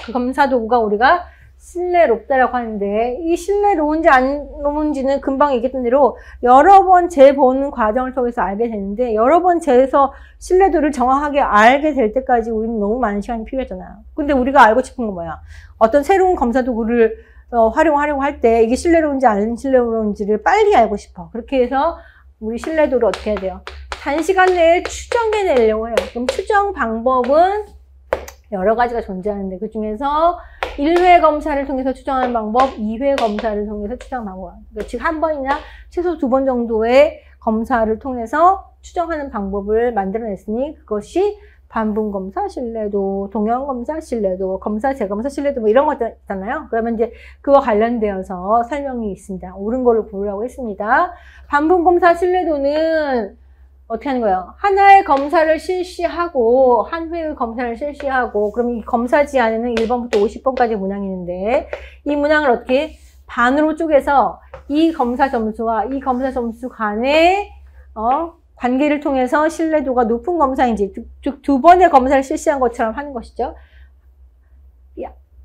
B: 그 검사 도구가 우리가 신뢰롭다라고 하는데 이 신뢰로운지 안 로운지는 금방 얘기했던 대로 여러 번 재보는 과정을 통해서 알게 되는데 여러 번 재서 신뢰도를 정확하게 알게 될 때까지 우리는 너무 많은 시간이 필요하잖아요. 근데 우리가 알고 싶은 건 뭐야? 어떤 새로운 검사 도구를 활용하려고 할 때 이게 신뢰도인지 안 신뢰도인지를 빨리 알고 싶어. 그렇게 해서 우리 신뢰도를 어떻게 해야 돼요? 단시간 내에 추정해내려고 해요. 그럼 추정 방법은 여러 가지가 존재하는데 그 중에서 1회 검사를 통해서 추정하는 방법, 2회 검사를 통해서 추정 방법. 그러니까 즉 한 번이나 최소 2번 정도의 검사를 통해서 추정하는 방법을 만들어냈으니 그것이 반분검사 신뢰도, 동형검사 신뢰도, 검사 재검사 신뢰도 뭐 이런 것들 있잖아요. 그러면 이제 그와 관련되어서 설명이 있습니다. 옳은 거를 고르라고 했습니다. 반분검사 신뢰도는 어떻게 하는 거예요? 하나의 검사를 실시하고 한 회의 검사를 실시하고 그럼 이 검사지 안에는 1번부터 50번까지 문항이 있는데 이 문항을 어떻게 반으로 쪼개서 이 검사 점수와 이 검사 점수 간의 관계를 통해서 신뢰도가 높은 검사인지 즉 2번의 검사를 실시한 것처럼 하는 것이죠.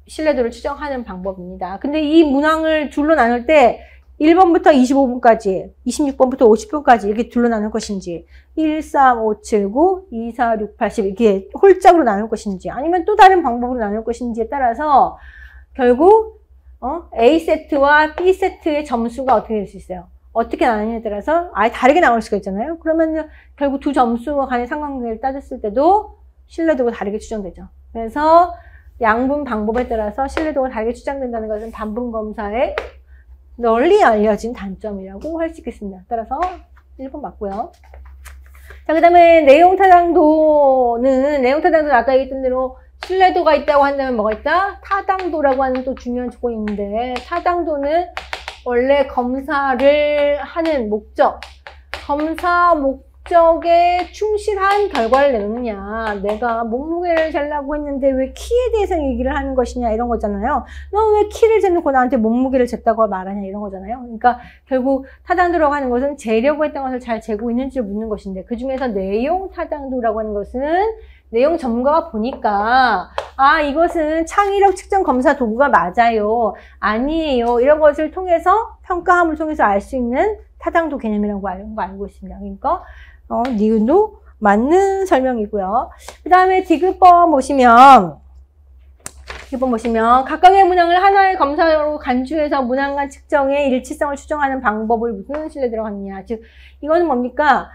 B: 신뢰도를 추정하는 방법입니다. 근데 이 문항을 둘로 나눌 때 1번부터 25번까지, 26번부터 50번까지 이렇게 둘로 나눌 것인지 1, 3, 5, 7, 9, 2, 4, 6, 8, 10 이렇게 홀짝으로 나눌 것인지 아니면 또 다른 방법으로 나눌 것인지에 따라서 결국 A세트와 B세트의 점수가 어떻게 될 수 있어요? 어떻게 나누냐에 따라서 아예 다르게 나올 수가 있잖아요. 그러면 결국 두 점수와 간의 상관관계를 따졌을 때도 신뢰도가 다르게 추정되죠. 그래서 양분 방법에 따라서 신뢰도가 다르게 추정된다는 것은 반분검사의 널리 알려진 단점이라고 할 수 있겠습니다. 따라서 1번 맞고요. 자, 그 다음에 내용타당도는 아까 얘기했던 대로 신뢰도가 있다고 한다면 뭐가 있다? 타당도라고 하는 또 중요한 조건이 있는데 타당도는 원래 검사를 하는 목적, 검사 목적에 충실한 결과를 내놓느냐. 내가 몸무게를 재려고 했는데 왜 키에 대해서 얘기를 하는 것이냐 이런 거잖아요. 너 왜 키를 재놓고 나한테 몸무게를 쟀다고 말하냐 이런 거잖아요. 그러니까 결국 타당도라고 하는 것은 재려고 했던 것을 잘 재고 있는지를 묻는 것인데 그 중에서 내용 타당도라고 하는 것은 내용 전문가가 보니까 이것은 창의력 측정 검사 도구가 맞아요. 아니에요. 이런 것을 통해서 평가함을 통해서 알 수 있는 타당도 개념이라고 알고 있습니다. 그러니까 니은도 맞는 설명이고요. 그 다음에 디귿번 보시면 각각의 문항을 하나의 검사로 간주해서 문항 간 측정의 일치성을 추정하는 방법을 무슨 실내 들어갔느냐. 즉 이거는 뭡니까?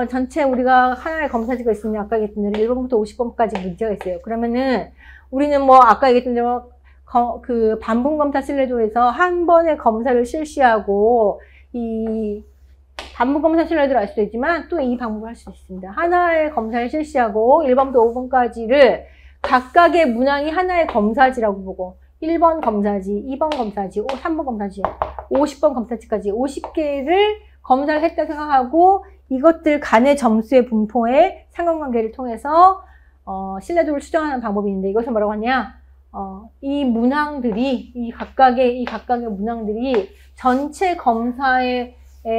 B: 전체 우리가 하나의 검사지가 있으면 아까 얘기했던 대로 1번부터 50번까지 문제가 있어요. 그러면은 우리는 아까 얘기했던 대로 그 반분검사 신뢰도에서 한 번의 검사를 실시하고 이 반분검사 신뢰도를 알 수도 있지만 또 이 방법을 할 수 있습니다. 하나의 검사를 실시하고 1번부터 5번까지를 각각의 문항이 하나의 검사지라고 보고 1번 검사지, 2번 검사지, 3번 검사지, 50번 검사지까지 50개를 검사를 했다 생각하고 이것들 간의 점수의 분포의 상관관계를 통해서 신뢰도를 추정하는 방법이 있는데 이것을 뭐라고 하냐? 이 문항들이 이 각각의 문항들이 전체 검사의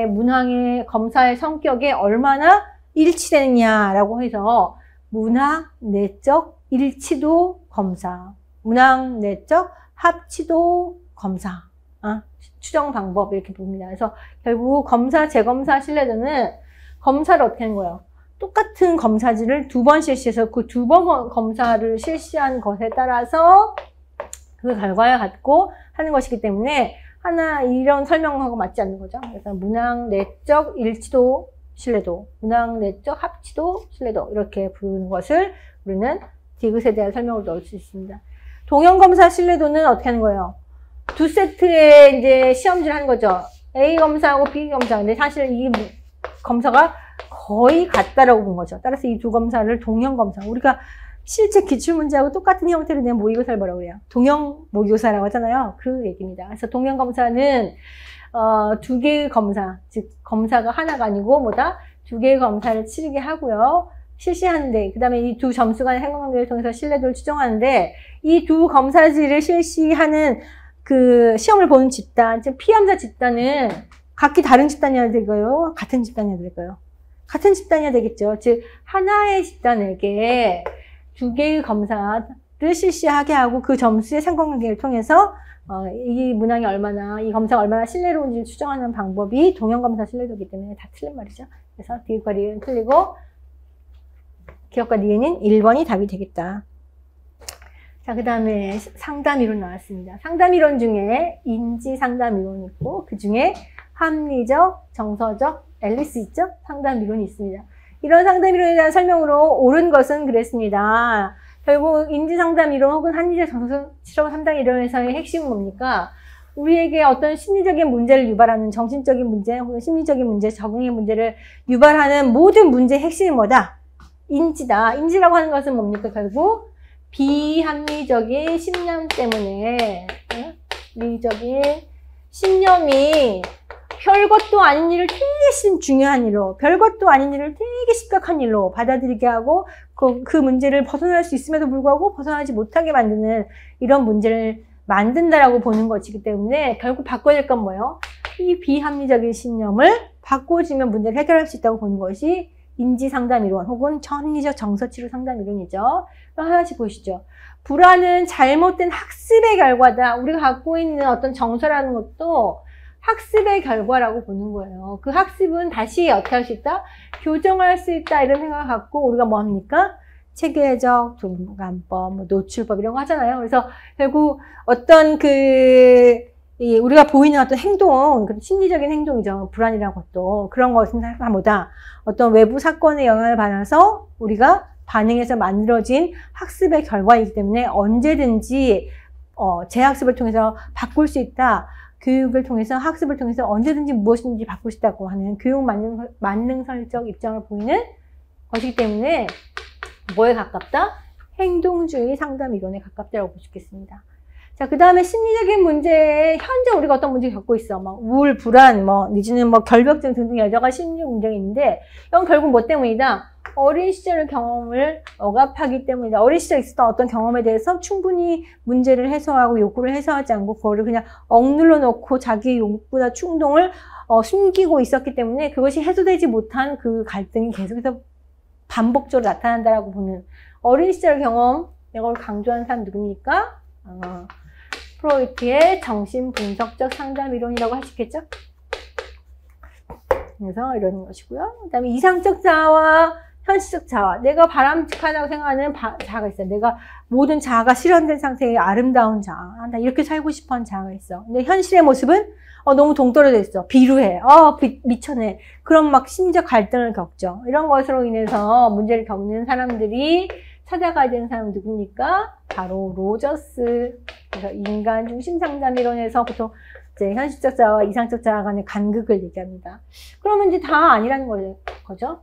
B: 문항의 검사의 성격에 얼마나 일치되느냐라고 해서 문항 내적 일치도 검사, 문항 내적 합치도 검사, 추정 방법 이렇게 봅니다. 그래서 결국 검사, 재검사 신뢰도는 검사를 어떻게 하는 거예요? 똑같은 검사지를 2번 실시해서 그 2번 검사를 실시한 것에 따라서 그 결과를 갖고 하는 것이기 때문에 이런 설명하고 맞지 않는 거죠. 그래서 문항 내적 일치도 신뢰도, 문항 내적 합치도 신뢰도 이렇게 부르는 것을 우리는 디귿에 대한 설명을 넣을 수 있습니다. 동형검사 신뢰도는 어떻게 하는 거예요? 두 세트의 이제 시험지를 하는 거죠. A 검사하고 B 검사. 근데 사실 이 검사가 거의 같다라고 본 거죠. 따라서 이 두 검사를 동형검사. 우리가 실제 기출문제하고 똑같은 형태로 된 모의고사를 뭐라고 그래요? 동형 모의고사라고 하잖아요. 그 얘기입니다. 그래서 동형검사는 두 개의 검사, 즉 검사가 하나가 아니고 두 개의 검사를 치르게 하고요. 실시하는데 그 다음에 이 두 점수 간의 상관관계를 통해서 신뢰도를 추정하는데 이 두 검사지를 실시하는 그 시험을 보는 집단, 즉 피험자 집단은 각기 다른 집단이어야 될까요? 같은 집단이어야 될까요? 같은 집단이어야 되겠죠. 즉 하나의 집단에게 두 개의 검사를 실시하게 하고 그 점수의 상관관계를 통해서 이 문항이 얼마나, 이 검사가 얼마나 신뢰로운지를 추정하는 방법이 동형검사 신뢰도이기 때문에 다 틀린 말이죠. 그래서 디귿과 리을은 틀리고 기억과 니은은 1번이 답이 되겠다. 자, 자, 그 다음에 상담이론 나왔습니다. 상담이론 중에 인지 상담이론이 있고, 그 중에 합리적, 정서적, 앨리스 있죠? 상담이론이 있습니다. 이런 상담이론에 대한 설명으로 옳은 것은 그랬습니다. 결국 인지 상담이론 혹은 합리적, 정서적, 상담이론에서의 핵심은 뭡니까? 우리에게 어떤 심리적인 문제를 유발하는 정신적인 문제 혹은 심리적인 문제, 적응의 문제를 유발하는 모든 문제의 핵심이 뭐다? 인지다. 인지라고 하는 것은 뭡니까? 결국 비합리적인 신념 때문에 합리적인 신념이 별것도 아닌 일을 되게 중요한 일로, 별것도 아닌 일을 되게 심각한 일로 받아들이게 하고 그 문제를 벗어날 수 있음에도 불구하고 벗어나지 못하게 만드는 이런 문제를 만든다라고 보는 것이기 때문에 결국 바꿔야 될 건 뭐예요? 이 비합리적인 신념을 바꿔주면 문제를 해결할 수 있다고 보는 것이 인지상담이론 혹은 합리적 정서치료 상담이론이죠. 그럼 하나씩 보시죠. 불안은 잘못된 학습의 결과다. 우리가 갖고 있는 어떤 정서라는 것도 학습의 결과라고 보는 거예요. 그 학습은 다시 어떻게 할 수 있다? 교정할 수 있다. 이런 생각을 갖고 우리가 뭐 합니까? 체계적 동감법, 노출법 이런 거 하잖아요. 그래서 결국 어떤 우리가 보이는 어떤 행동, 심리적인 행동이죠. 불안이라는 것도. 그런 것은 다 뭐다? 어떤 외부 사건의 영향을 받아서 우리가 반응해서 만들어진 학습의 결과이기 때문에 언제든지 재학습을 통해서 바꿀 수 있다. 교육을 통해서, 학습을 통해서 언제든지 무엇인지 바꿀 수 있다고 하는 교육 만능설적 입장을 보이는 것이기 때문에 뭐에 가깝다? 행동주의 상담 이론에 가깝다고 볼 수 있겠습니다. 자, 그 다음에 심리적인 문제, 현재 우리가 어떤 문제 겪고 있어. 막 우울, 불안, 내지는 결벽증 등등 여러 가지 심리적 문제가 있는데, 이건 결국 뭐 때문이다? 어린 시절 경험을 억압하기 때문이다. 어린 시절에 있었던 어떤 경험에 대해서 충분히 문제를 해소하고 욕구를 해소하지 않고, 그거를 그냥 억눌러 놓고 자기의 욕구나 충동을 숨기고 있었기 때문에 그것이 해소되지 못한 그 갈등이 계속해서 반복적으로 나타난다라고 보는 어린 시절 경험, 이걸 강조하는 사람 누굽니까? 프로이트의 정신분석적 상담 이론이라고 하시겠죠? 그래서 이런 것이고요. 그 다음에 이상적 자아와 현실적 자아. 내가 바람직하다고 생각하는 자아가 있어요. 내가 모든 자아가 실현된 상태의 아름다운 자아. 나 이렇게 살고 싶어 하는 자아가 있어. 근데 현실의 모습은 너무 동떨어져 있어. 비루해. 미쳐내. 그런 심리적 갈등을 겪죠. 이런 것으로 인해서 문제를 겪는 사람들이 찾아가야 되는 사람은 누굽니까? 바로 로저스. 그래서 인간 중심 상담 이론에서 보통 이제 현실적 자아와 이상적 자아 간의 간극을 얘기합니다. 그러면 이제 다 아니라는 거죠.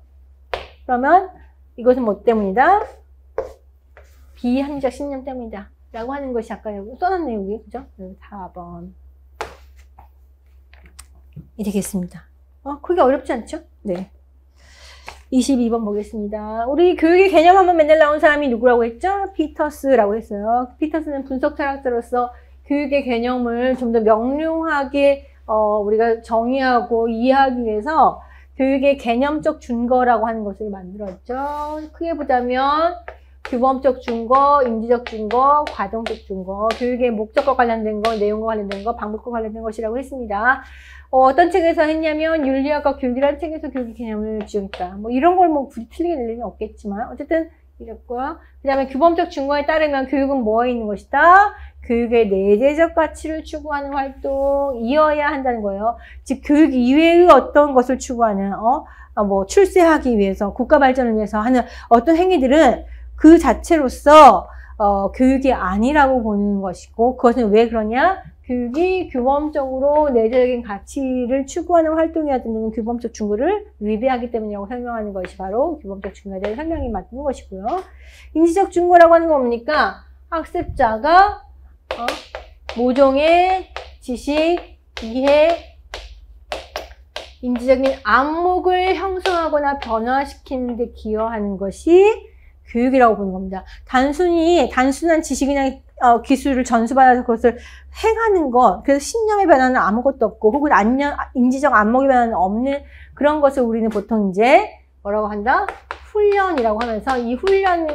B: 그러면 이것은 뭐 때문이다? 비합리적 신념 때문이다. 라고 하는 것이 아까 여기 써놨네요, 여기. 그죠? 4번. 이 되겠습니다. 그게 어렵지 않죠? 네. 22번 보겠습니다. 우리 교육의 개념 한번 맨날 나온 사람이 누구라고 했죠? 피터스라고 했어요. 피터스는 분석 철학자로서 교육의 개념을 좀 더 명료하게 우리가 정의하고 이해하기 위해서 교육의 개념적 준거라고 하는 것을 만들었죠. 크게 보자면 규범적 준거, 인지적 준거, 과정적 준거, 교육의 목적과 관련된 거, 내용과 관련된 거, 방법과 관련된 것이라고 했습니다. 어떤 책에서 했냐면 윤리학과 교육이라는 책에서 교육의 개념을 지었다. 이런 걸 굳이 틀리게 낼 일은 없겠지만 어쨌든 이랬고요. 그 다음에 규범적 준거에 따르면 교육은 뭐에 있는 것이다? 교육의 내재적 가치를 추구하는 활동이어야 한다는 거예요. 즉 교육 이외의 어떤 것을 추구하는 출세하기 위해서, 국가 발전을 위해서 하는 어떤 행위들은 그 자체로서 교육이 아니라고 보는 것이고, 그것은 왜 그러냐? 교육이 규범적으로 내재적인 가치를 추구하는 활동이어야 된다는 규범적 준거를 위배하기 때문이라고 설명하는 것이 바로 규범적 준거에 대한 설명이 맞는 것이고요. 인지적 준거라고 하는 건 뭡니까? 학습자가 모종의 지식, 이해, 인지적인 안목을 형성하거나 변화시키는 데 기여하는 것이 교육이라고 보는 겁니다. 단순한 지식이나 기술을 전수받아서 그것을 행하는 것, 그래서 신념의 변화는 아무것도 없고, 혹은 인지적 안목의 변화는 없는 그런 것을 우리는 보통 이제 뭐라고 한다? 훈련이라고 하면서, 이 훈련은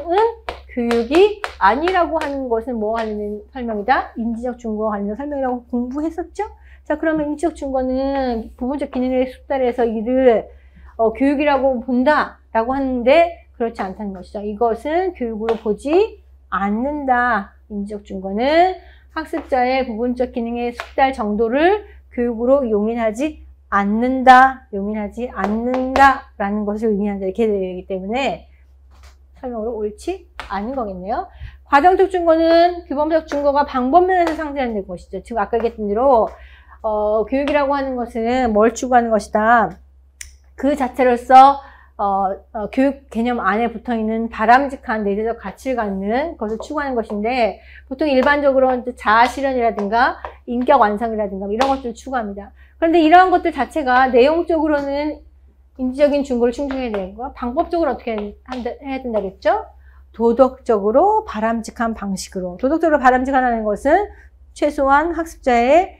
B: 교육이 아니라고 하는 것은 뭐가 관련된 설명이다? 인지적 준거와 관련된 설명이라고 공부했었죠? 자, 그러면 인지적 준거는 부분적 기능에 숙달해서 이를 교육이라고 본다라고 하는데 그렇지 않다는 것이죠. 이것은 교육으로 보지 않는다 인지적 증거는 학습자의 부분적 기능에 숙달 정도를 교육으로 용인하지 않는다라는 것을 의미한다. 이렇게 되기 때문에 설명으로 옳지 않은 거겠네요. 과정적 증거는 규범적 증거가 방법면에서 상쇄하는 것이죠. 즉 아까 얘기했던 대로 교육이라고 하는 것은 뭘 추구하는 것이다. 그 자체로서 교육 개념 안에 붙어있는 바람직한 내재적 가치를 갖는 것을 추구하는 것인데 보통 일반적으로 자아 실현이라든가 인격 완성이라든가 이런 것들을 추구합니다. 그런데 이러한 것들 자체가 내용적으로는 인지적인 증거를 충족해야 되고 방법적으로 어떻게 해야 된다겠죠? 도덕적으로 바람직한 방식으로. 도덕적으로 바람직하다는 것은 최소한 학습자의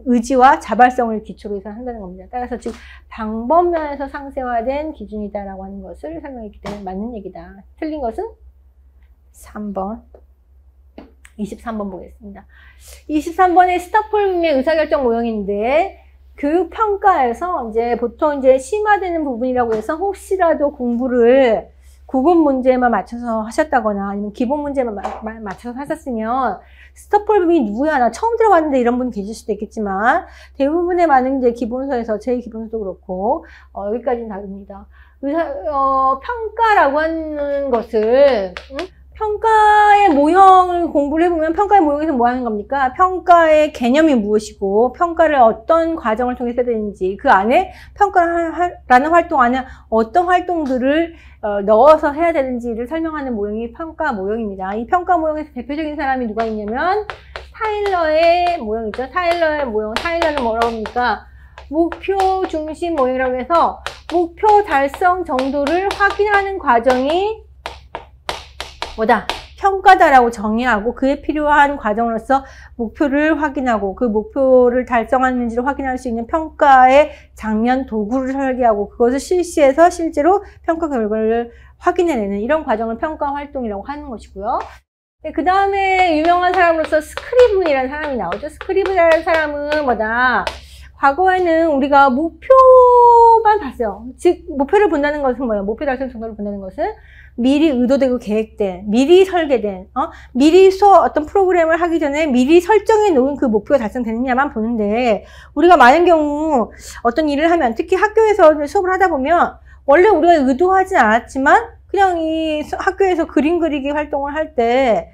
B: 의지와 자발성을 기초로 해서 한다는 겁니다. 따라서 즉 방법면에서 상세화된 기준이다라고 하는 것을 설명했기 때문에 맞는 얘기다. 틀린 것은 3번. 23번 보겠습니다. 23번의 스톡홀름의 의사결정 모형인데 교육평가에서 보통 심화되는 부분이라고 해서 혹시라도 공부를 구분 문제만 맞춰서 하셨다거나 아니면 기본 문제만 맞춰서 하셨으면 스톡홀름이 누구야? 나 처음 들어봤는데 이런 분 계실 수도 있겠지만 대부분의 많은 기본서에서 제 기본서도 그렇고 여기까지는 다릅니다. 평가라고 하는 것을 평가의 모형을 공부를 해보면 평가의 모형에서 뭐 하는 겁니까? 평가의 개념이 무엇이고 평가를 어떤 과정을 통해서 해야 되는지 그 안에 평가라는 활동 안에 어떤 활동들을 넣어서 해야 되는지를 설명하는 모형이 평가 모형입니다. 이 평가 모형에서 대표적인 사람이 누가 있냐면 타일러의 모형이죠. 타일러의 모형. 타일러는 뭐라고 합니까? 목표 중심 모형이라고 해서 목표 달성 정도를 확인하는 과정이 뭐다? 평가다라고 정의하고 그에 필요한 과정으로서 목표를 확인하고 그 목표를 달성하는지를 확인할 수 있는 평가의 장면 도구를 설계하고 그것을 실시해서 실제로 평가 결과를 확인해내는 이런 과정을 평가 활동이라고 하는 것이고요. 그 다음에 유명한 사람으로서 스크리븐이라는 사람이 나오죠. 스크리븐이라는 사람은 뭐다? 과거에는 우리가 목표만 봤어요. 즉 목표를 본다는 것은 뭐예요? 목표 달성 정도를 본다는 것은 미리 의도되고 계획된, 미리 설계된, 미리 어떤 프로그램을 하기 전에 미리 설정해 놓은 그 목표가 달성되느냐만 보는데 우리가 많은 경우 어떤 일을 하면 특히 학교에서 수업을 하다 보면 원래 우리가 의도하진 않았지만 그냥 이 학교에서 그림 그리기 활동을 할 때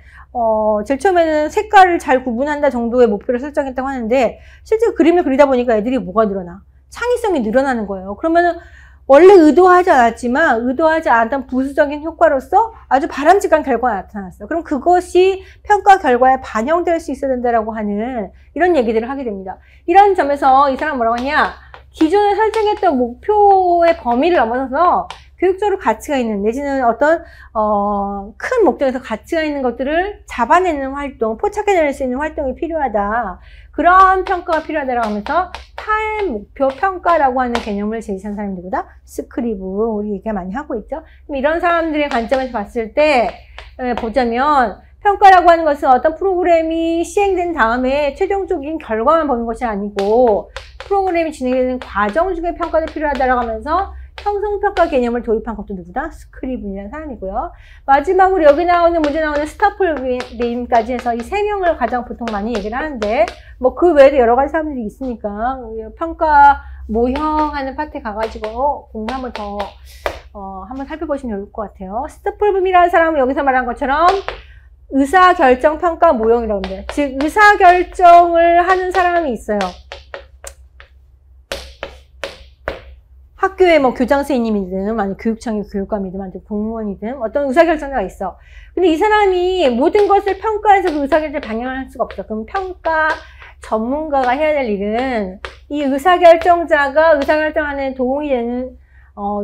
B: 제일 처음에는 색깔을 잘 구분한다 정도의 목표를 설정했다고 하는데 실제 그림을 그리다 보니까 애들이 뭐가 늘어나? 창의성이 늘어나는 거예요. 그러면은 원래 의도하지 않았지만 의도하지 않았던 부수적인 효과로서 아주 바람직한 결과가 나타났어. 그럼 그것이 평가 결과에 반영될 수 있어야 된다라고 하는 이런 얘기들을 하게 됩니다. 이런 점에서 이 사람 뭐라고 하냐? 기존에 설정했던 목표의 범위를 넘어서서 교육적으로 가치가 있는 내지는 어떤 큰 목적에서 가치가 있는 것들을 잡아내는 활동, 포착해낼 수 있는 활동이 필요하다. 그런 평가가 필요하다라고 하면서 탈목표 평가라고 하는 개념을 제시한 사람이 누구다? 스크리븐. 우리 얘기가 많이 하고 있죠. 그럼 이런 사람들의 관점에서 봤을 때 보자면 평가라고 하는 것은 어떤 프로그램이 시행된 다음에 최종적인 결과만 보는 것이 아니고 프로그램이 진행되는 과정 중에 평가도 필요하다라고 하면서 형성평가 개념을 도입한 것도 누구다? 스크리븐이라는 사람이고요. 마지막으로 여기 나오는 문제 나오는 스토플름까지 해서 이 세 명을 가장 보통 많이 얘기를 하는데 뭐 그 외에도 여러 가지 사람들이 있으니까 평가 모형하는 파트에 가가지고 공부 한번 더 한번 살펴보시면 좋을 것 같아요. 스토플름이라는 사람은 여기서 말한 것처럼 의사결정 평가 모형이라고 합니다. 즉 의사결정을 하는 사람이 있어요. 학교에 뭐 교장 선생님이든 아니 교육청의 교육감이든 아니 공무원이든 어떤 의사결정자가 있어. 근데 이 사람이 모든 것을 평가해서 그 의사결정을 방향할 수가 없어. 그럼 평가 전문가가 해야 될 일은 이 의사결정자가 의사결정하는 도움이 되는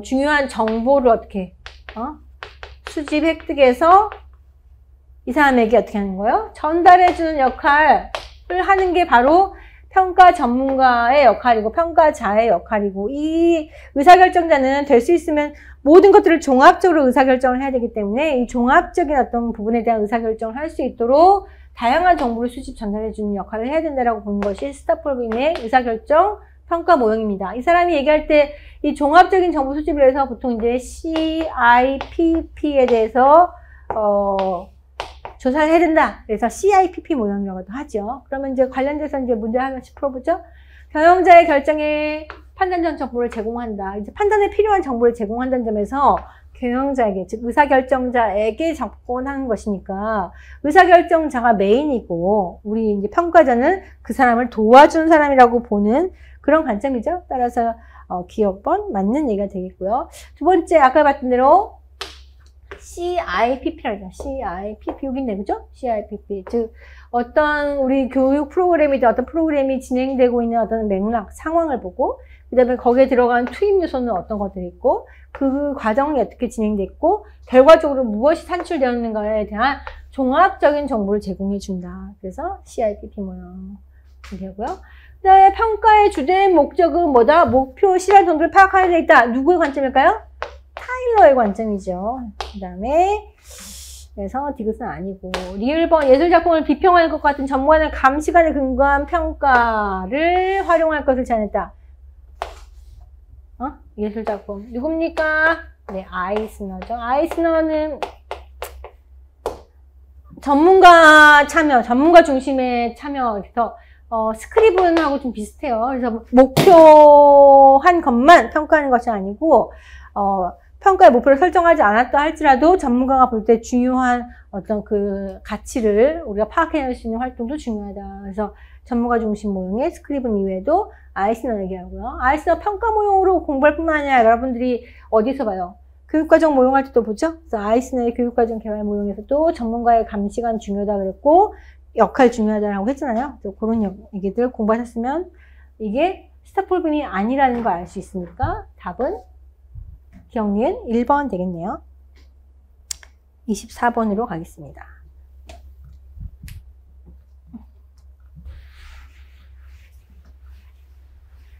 B: 중요한 정보를 어떻게 수집 획득해서 이 사람에게 어떻게 하는 거예요? 전달해주는 역할을 하는 게 바로 평가 전문가의 역할이고 평가자의 역할이고 이 의사결정자는 될 수 있으면 모든 것들을 종합적으로 의사결정을 해야 되기 때문에 이 종합적인 어떤 부분에 대한 의사결정을 할 수 있도록 다양한 정보를 수집 전달해주는 역할을 해야 된다라고 보는 것이 스토플름의 의사결정 평가 모형입니다. 이 사람이 얘기할 때 이 종합적인 정보 수집을 해서 보통 이제 CIPP에 대해서 조사를 해야 된다. 그래서 CIPP 모형이라고도 하죠. 그러면 이제 관련돼서 이제 문제 하나씩 풀어보죠. 경영자의 결정에 판단적 정보를 제공한다. 이제 판단에 필요한 정보를 제공한다는 점에서 경영자에게, 즉 의사결정자에게 접근하는 것이니까 의사결정자가 메인이고 우리 이제 평가자는 그 사람을 도와준 사람이라고 보는 그런 관점이죠. 따라서 기억번 맞는 얘기가 되겠고요. 두 번째 아까 봤던 대로 CIPP라고 하죠. CIPP 여기 있네, 그죠? CIPP. 즉 어떤 우리 교육 프로그램이든 어떤 프로그램이 진행되고 있는 어떤 맥락, 상황을 보고 그 다음에 거기에 들어간 투입 요소는 어떤 것들이 있고 그 과정이 어떻게 진행됐고 결과적으로 무엇이 산출되었는가에 대한 종합적인 정보를 제공해 준다. 그래서 CIPP 모형 되고요. 그 다음에 평가의 주된 목적은 뭐다? 목표, 시간 정도를 파악하는 데 있다. 누구의 관점일까요? 타일러의 관점이죠. 그 다음에 그래서 디귿은 아니고 리을번 예술작품을 비평할 것 같은 전문가는 감시관에 근거한 평가를 활용할 것을 제안했다. 예술작품 누굽니까? 네, 아이스너죠. 아이스너는 전문가 참여, 전문가 중심의 참여. 그래서 스크리븐하고 좀 비슷해요. 그래서 목표한 것만 평가하는 것이 아니고 평가의 목표를 설정하지 않았다 할지라도 전문가가 볼 때 중요한 어떤 그 가치를 우리가 파악해낼 수 있는 활동도 중요하다. 그래서 전문가 중심 모형의 스크리븐 이외에도 아이스너 얘기하고요. 아이스너 평가 모형으로 공부할 뿐만 아니라 여러분들이 어디서 봐요? 교육과정 모형할 때도 보죠? 그래서 아이스너의 교육과정 개발 모형에서도 전문가의 감시관 중요하다 그랬고 역할 중요하다라고 했잖아요. 그래서 그런 얘기들 공부하셨으면 이게 스타폴빔이 아니라는 걸 알 수 있으니까 답은 기억니은 1번 되겠네요. 24번으로 가겠습니다.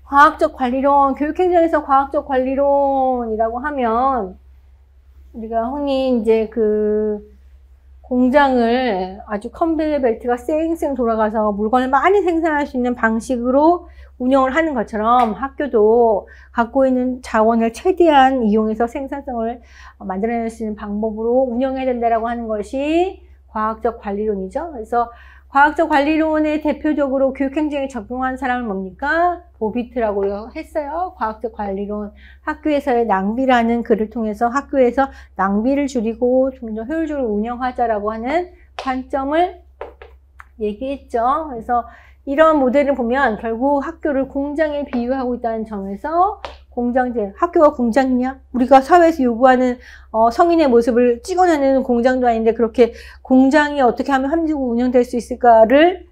B: 과학적 관리론, 교육행정에서 과학적 관리론이라고 하면 우리가 흔히 이제 그 공장을 아주 컨베이어 벨트가 쌩쌩 돌아가서 물건을 많이 생산할 수 있는 방식으로 운영을 하는 것처럼 학교도 갖고 있는 자원을 최대한 이용해서 생산성을 만들어낼 수 있는 방법으로 운영해야 된다라고 하는 것이 과학적 관리론이죠. 그래서 과학적 관리론에 대표적으로 교육행정에 적용한 사람은 뭡니까? 보비트라고 했어요. 과학적 관리론. 학교에서의 낭비라는 글을 통해서 학교에서 낭비를 줄이고 좀 더 효율적으로 운영하자라고 하는 관점을 얘기했죠. 그래서 이런 모델을 보면 결국 학교를 공장에 비유하고 있다는 점에서 공장제, 학교가 공장이냐? 우리가 사회에서 요구하는 성인의 모습을 찍어내는 공장도 아닌데 그렇게 공장이 어떻게 하면 합리적으로 운영될 수 있을까를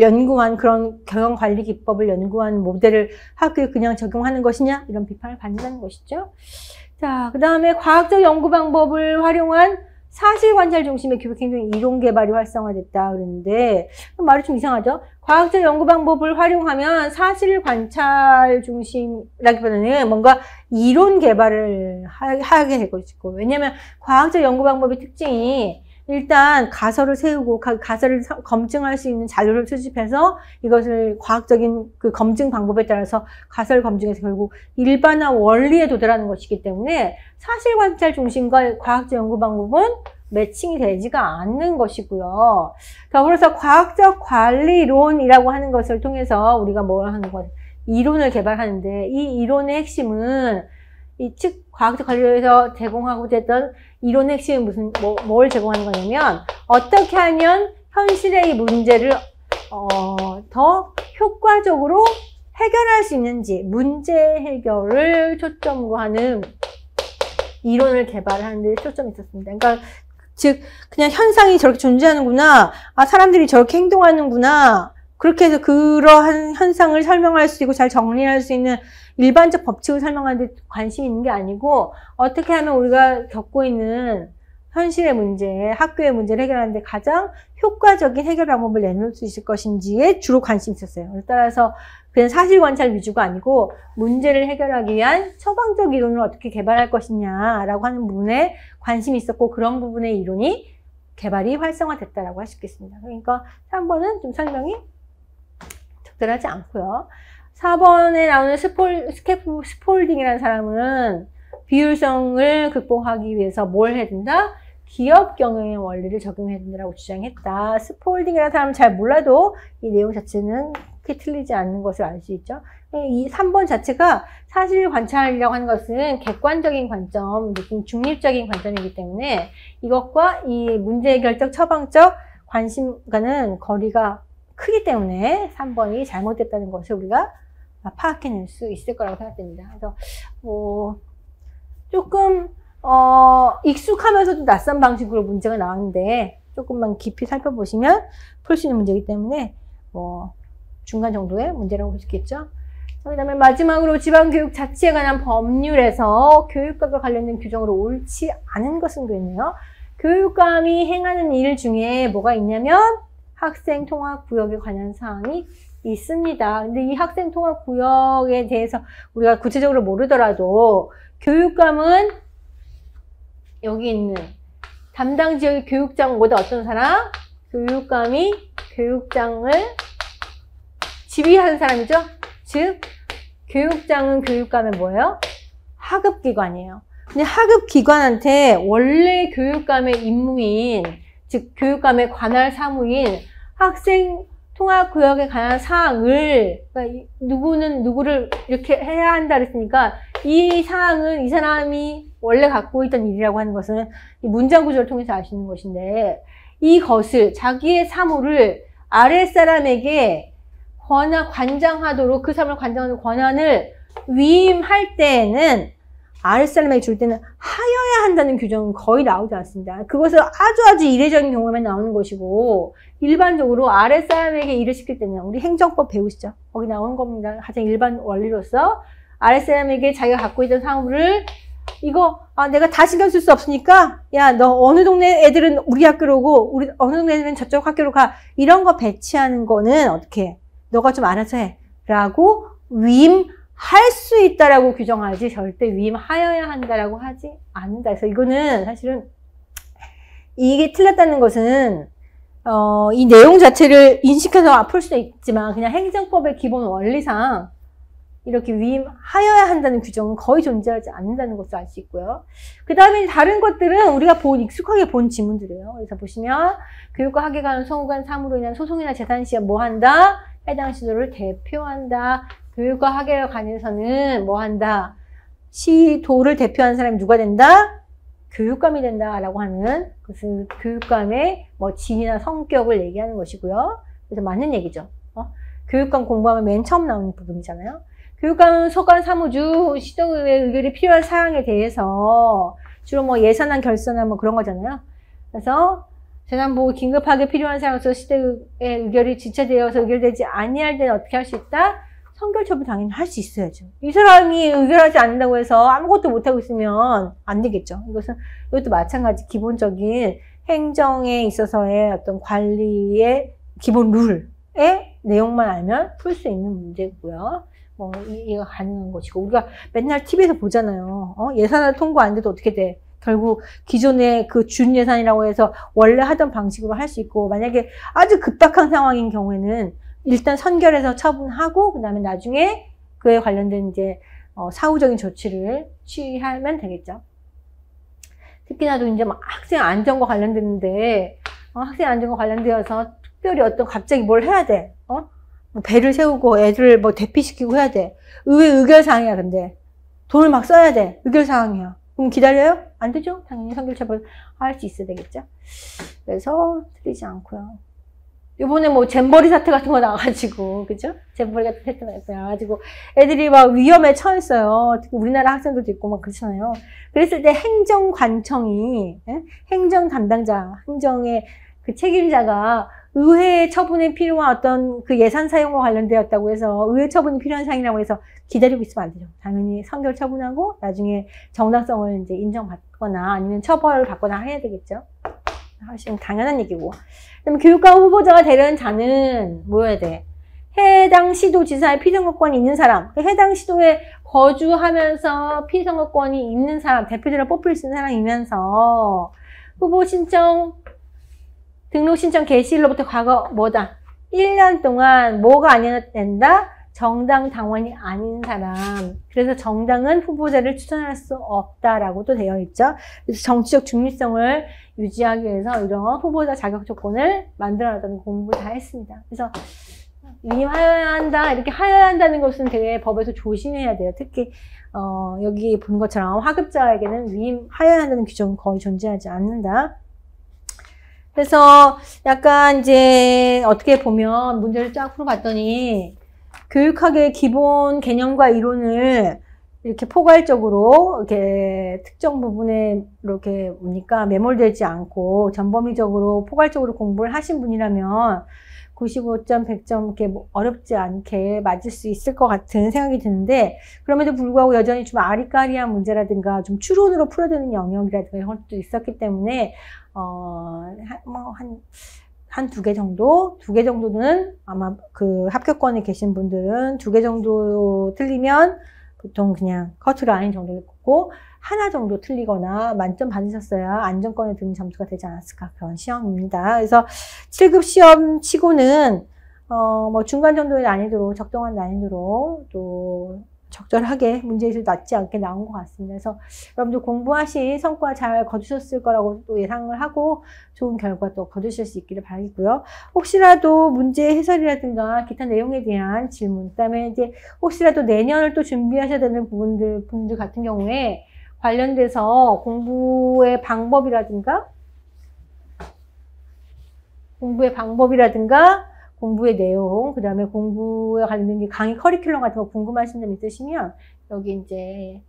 B: 연구한 그런 경영관리 기법을 연구한 모델을 학교에 그냥 적용하는 것이냐? 이런 비판을 받는다는 것이죠. 자, 그 다음에 과학적 연구 방법을 활용한 사실관찰 중심의 교육행정 이론 개발이 활성화됐다 그랬는데 말이 좀 이상하죠? 과학적 연구 방법을 활용하면 사실관찰 중심이라기보다는 뭔가 이론 개발을 하게 될 것이고 왜냐하면 과학적 연구 방법의 특징이 일단 가설을 세우고 가설을 검증할 수 있는 자료를 수집해서 이것을 과학적인 그 검증 방법에 따라서 가설 검증에서 결국 일반화 원리에 도달하는 것이기 때문에 사실관찰 중심과 과학적 연구 방법은 매칭이 되지가 않는 것이고요. 그래서 과학적 관리론이라고 하는 것을 통해서 우리가 뭘 하는 것, 이론을 개발하는데 이 이론의 핵심은 이 즉 과학적 관리론에서 제공하고자 했던 이론의 핵심은 뭘 제공하는 거냐면 어떻게 하면 현실의 이 문제를 더 효과적으로 해결할 수 있는지 문제 해결을 초점으로 하는 이론을 개발하는 데 초점이 있었습니다. 그러니까 즉 그냥 현상이 저렇게 존재하는구나, 사람들이 저렇게 행동하는구나, 그렇게 해서 그러한 현상을 설명할 수 있고 잘 정리할 수 있는 일반적 법칙을 설명하는 데 관심이 있는 게 아니고 어떻게 하면 우리가 겪고 있는 현실의 문제, 학교의 문제를 해결하는 데 가장 효과적인 해결 방법을 내놓을 수 있을 것인지에 주로 관심이 있었어요. 따라서 그냥 사실관찰 위주가 아니고 문제를 해결하기 위한 처방적 이론을 어떻게 개발할 것이냐라고 하는 부분에 관심이 있었고 그런 부분의 이론이 개발이 활성화됐다라고 할 수 있겠습니다. 그러니까 3번은 좀 설명이 적절하지 않고요. 4번에 나오는 스폴딩이라는 사람은 비효율성을 극복하기 위해서 뭘 해야 된다? 기업 경영의 원리를 적용해야 된다고 주장했다. 스폴딩이라는 사람은 잘 몰라도 이 내용 자체는 그렇게 틀리지 않는 것을 알 수 있죠. 이 3번 자체가 사실 관찰이라고 하는 것은 객관적인 관점, 느낌 중립적인 관점이기 때문에 이것과 이 문제 해결적 처방적 관심과는 거리가 크기 때문에 3번이 잘못됐다는 것을 우리가 파악해낼 수 있을 거라고 생각됩니다. 그래서 조금 익숙하면서도 낯선 방식으로 문제가 나왔는데 조금만 깊이 살펴보시면 풀 수 있는 문제이기 때문에 중간 정도의 문제라고 볼 수 있겠죠. 그 다음에 마지막으로 지방교육 자치에 관한 법률에서 교육감과 관련된 규정으로 옳지 않은 것은 그랬네요. 교육감이 행하는 일 중에 뭐가 있냐면 학생 통합 구역에 관한 사항이 있습니다. 근데 이 학생 통합 구역에 대해서 우리가 구체적으로 모르더라도 교육감은 여기 있는 담당 지역의 교육장보다 어떤 사람? 교육감이 교육장을 지휘하는 사람이죠. 즉 교육장은 교육감의 뭐예요? 하급기관이에요. 근데 하급기관한테 원래 교육감의 임무인, 즉 교육감의 관할 사무인 학생 통합구역에 관한 사항을, 그러니까 누구는 누구를 이렇게 해야 한다 그랬으니까 이 사항은 이 사람이 원래 갖고 있던 일이라고 하는 것은 이 문장 구조를 통해서 알 수 있는 것인데, 이것을 자기의 사무를 아랫사람에게 관장하도록, 그 사람을 관장하는 권한을 위임할 때에는, 아랫사람에게 줄 때는 하여야 한다는 규정은 거의 나오지 않습니다. 그것은 아주 이례적인 경우에만 나오는 것이고, 일반적으로 아랫사람에게 일을 시킬 때는, 우리 행정법 배우시죠? 거기 나오는 겁니다. 가장 일반 원리로서 아랫사람에게 자기가 갖고 있던 사무를, 이거 내가 다 신경 쓸 수 없으니까 야, 너 어느 동네 애들은 우리 학교로 오고 우리 어느 동네 애들은 저쪽 학교로 가, 이런 거 배치하는 거는 어떻게 해? 너가 좀 알아서 해 라고 위임할 수 있다라고 규정하지, 절대 위임하여야 한다라고 하지 않는다. 그래서 이거는 사실은 이게 틀렸다는 것은 이 내용 자체를 인식해서 풀 수도 있지만 그냥 행정법의 기본 원리상 이렇게 위임하여야 한다는 규정은 거의 존재하지 않는다는 것을 알 수 있고요. 그 다음에 다른 것들은 우리가 익숙하게 본 지문들이에요. 그래서 보시면 교육과 학에 관한 소관 사무로 인한 소송이나 재산 시에 뭐 한다? 해당 시도를 대표한다. 교육과 학에 관해서는 뭐 한다? 시도를 대표하는 사람이 누가 된다? 교육감이 된다라고 하는 것은 교육감의 지위나 성격을 얘기하는 것이고요. 그래서 맞는 얘기죠. 교육감 공부하면 맨 처음 나오는 부분이잖아요. 교육감은 소관 사무주 시도의 의결이 필요한 사항에 대해서 주로 예산안 결산이나 그런 거잖아요. 그래서 재난보호 긴급하게 필요한 사항에서 시도의 의결이 지체되어서 의결되지 아니할 때는 어떻게 할 수 있다? 선결처분 당연히 할 수 있어야죠. 이 사람이 의결하지 않는다고 해서 아무것도 못하고 있으면 안 되겠죠. 이것도 마찬가지 기본적인 행정에 있어서의 어떤 관리의 기본 룰의 내용만 알면 풀 수 있는 문제고요. 이해가 가능한 것이고, 우리가 맨날 TV에서 보잖아요. 예산을 통과 안 돼도 어떻게 돼? 결국 기존의 그 준 예산이라고 해서 원래 하던 방식으로 할 수 있고, 만약에 아주 급박한 상황인 경우에는 일단 선결해서 처분하고, 그 다음에 나중에 그에 관련된 이제 사후적인 조치를 취하면 되겠죠. 특히나도 이제 학생 안전과 관련됐는데, 학생 안전과 관련되어서 특별히 갑자기 뭘 해야 돼? 배를 세우고 애들을 대피시키고 해야 돼. 의결사항이야, 근데. 돈을 막 써야 돼. 의결사항이야. 그럼 기다려요? 안 되죠? 당연히 선결처분 할 수 있어야 되겠죠? 그래서 틀리지 않고요. 요번에 잼버리 사태 같은 거 나와가지고, 그죠? 잼버리 같은 사태 나와가지고, 애들이 위험에 처했어요. 특히 우리나라 학생들도 있고 그렇잖아요. 그랬을 때 행정관청이, 행정 담당자, 행정의 그 책임자가 의회 처분에 필요한 어떤 그 예산 사용과 관련되었다고 해서 의회 처분이 필요한 사항이라고 해서 기다리고 있으면 안 되죠. 당연히 선결 처분하고 나중에 정당성을 이제 인정받거나 아니면 처벌을 받거나 해야 되겠죠. 사실 당연한 얘기고. 그다음에 교육감 후보자가 되려는 자는 뭐여야 돼? 해당 시도지사의 피선거권이 있는 사람, 해당 시도에 거주하면서 피선거권이 있는 사람, 대표자를 뽑힐 수 있는 사람이면서 후보 신청 등록 신청 개시일로부터 과거 1년 동안 뭐가 아니어야 된다? 정당 당원이 아닌 사람, 그래서 정당은 후보자를 추천할 수 없다라고도 되어 있죠. 그래서 정치적 중립성을 유지하기 위해서 이런 후보자 자격 조건을 만들어놨다는 공부를 다 했습니다. 그래서 위임하여야 한다, 이렇게 하여야 한다는 것은 되게 법에서 조심해야 돼요. 특히 여기 본 것처럼 하급자에게는 위임하여야 한다는 규정은 거의 존재하지 않는다. 그래서 약간 이제 어떻게 보면 문제를 쫙 풀어봤더니 교육학의 기본 개념과 이론을 이렇게 포괄적으로 이렇게 특정 부분에 이렇게 뭡니까 매몰되지 않고 전범위적으로 포괄적으로 공부를 하신 분이라면 95점, 100점 이렇게 뭐 어렵지 않게 맞을 수 있을 것 같은 생각이 드는데, 그럼에도 불구하고 여전히 좀 아리까리한 문제라든가 좀 추론으로 풀어야 되는 영역이라든가 이런 것도 있었기 때문에 한 두 개 정도? 두 개 정도는 아마 그 합격권에 계신 분들은 두 개 정도 틀리면 보통 그냥 커트라인 정도 있고, 하나 정도 틀리거나 만점 받으셨어야 안정권에 드는 점수가 되지 않았을까, 그런 시험입니다. 그래서 7급 시험 치고는 뭐 중간 정도의 난이도로, 적정한 난이도로 또 적절하게 문제의식이 낮지 않게 나온 것 같습니다. 그래서 여러분들 공부하신 성과 잘 거두셨을 거라고 또 예상을 하고 좋은 결과 또 거두실 수 있기를 바라겠고요. 혹시라도 문제 해설이라든가 기타 내용에 대한 질문, 그다음에 이제 혹시라도 내년을 또 준비하셔야 되는 분들 같은 경우에 관련돼서 공부의 방법이라든가 공부의 내용, 그 다음에 공부에 관련된 강의 커리큘럼 같은 거 궁금하신 점 있으시면 여기 이제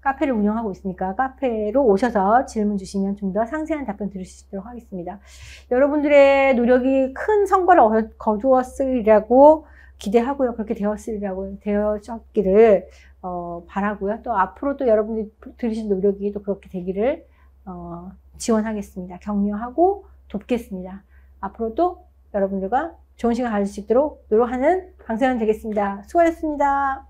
B: 카페를 운영하고 있으니까 카페로 오셔서 질문 주시면 좀 더 상세한 답변 들으실 수 있도록 하겠습니다. 여러분들의 노력이 큰 성과를 거두었으리라고 기대하고요. 그렇게 되었기를 바라고요. 또 앞으로 또 여러분들이 들으신 노력이 또 그렇게 되기를 지원하겠습니다. 격려하고 돕겠습니다. 앞으로도 여러분들과 좋은 시간 가질 수 있도록 노력하는 강세연 되겠습니다. 수고하셨습니다.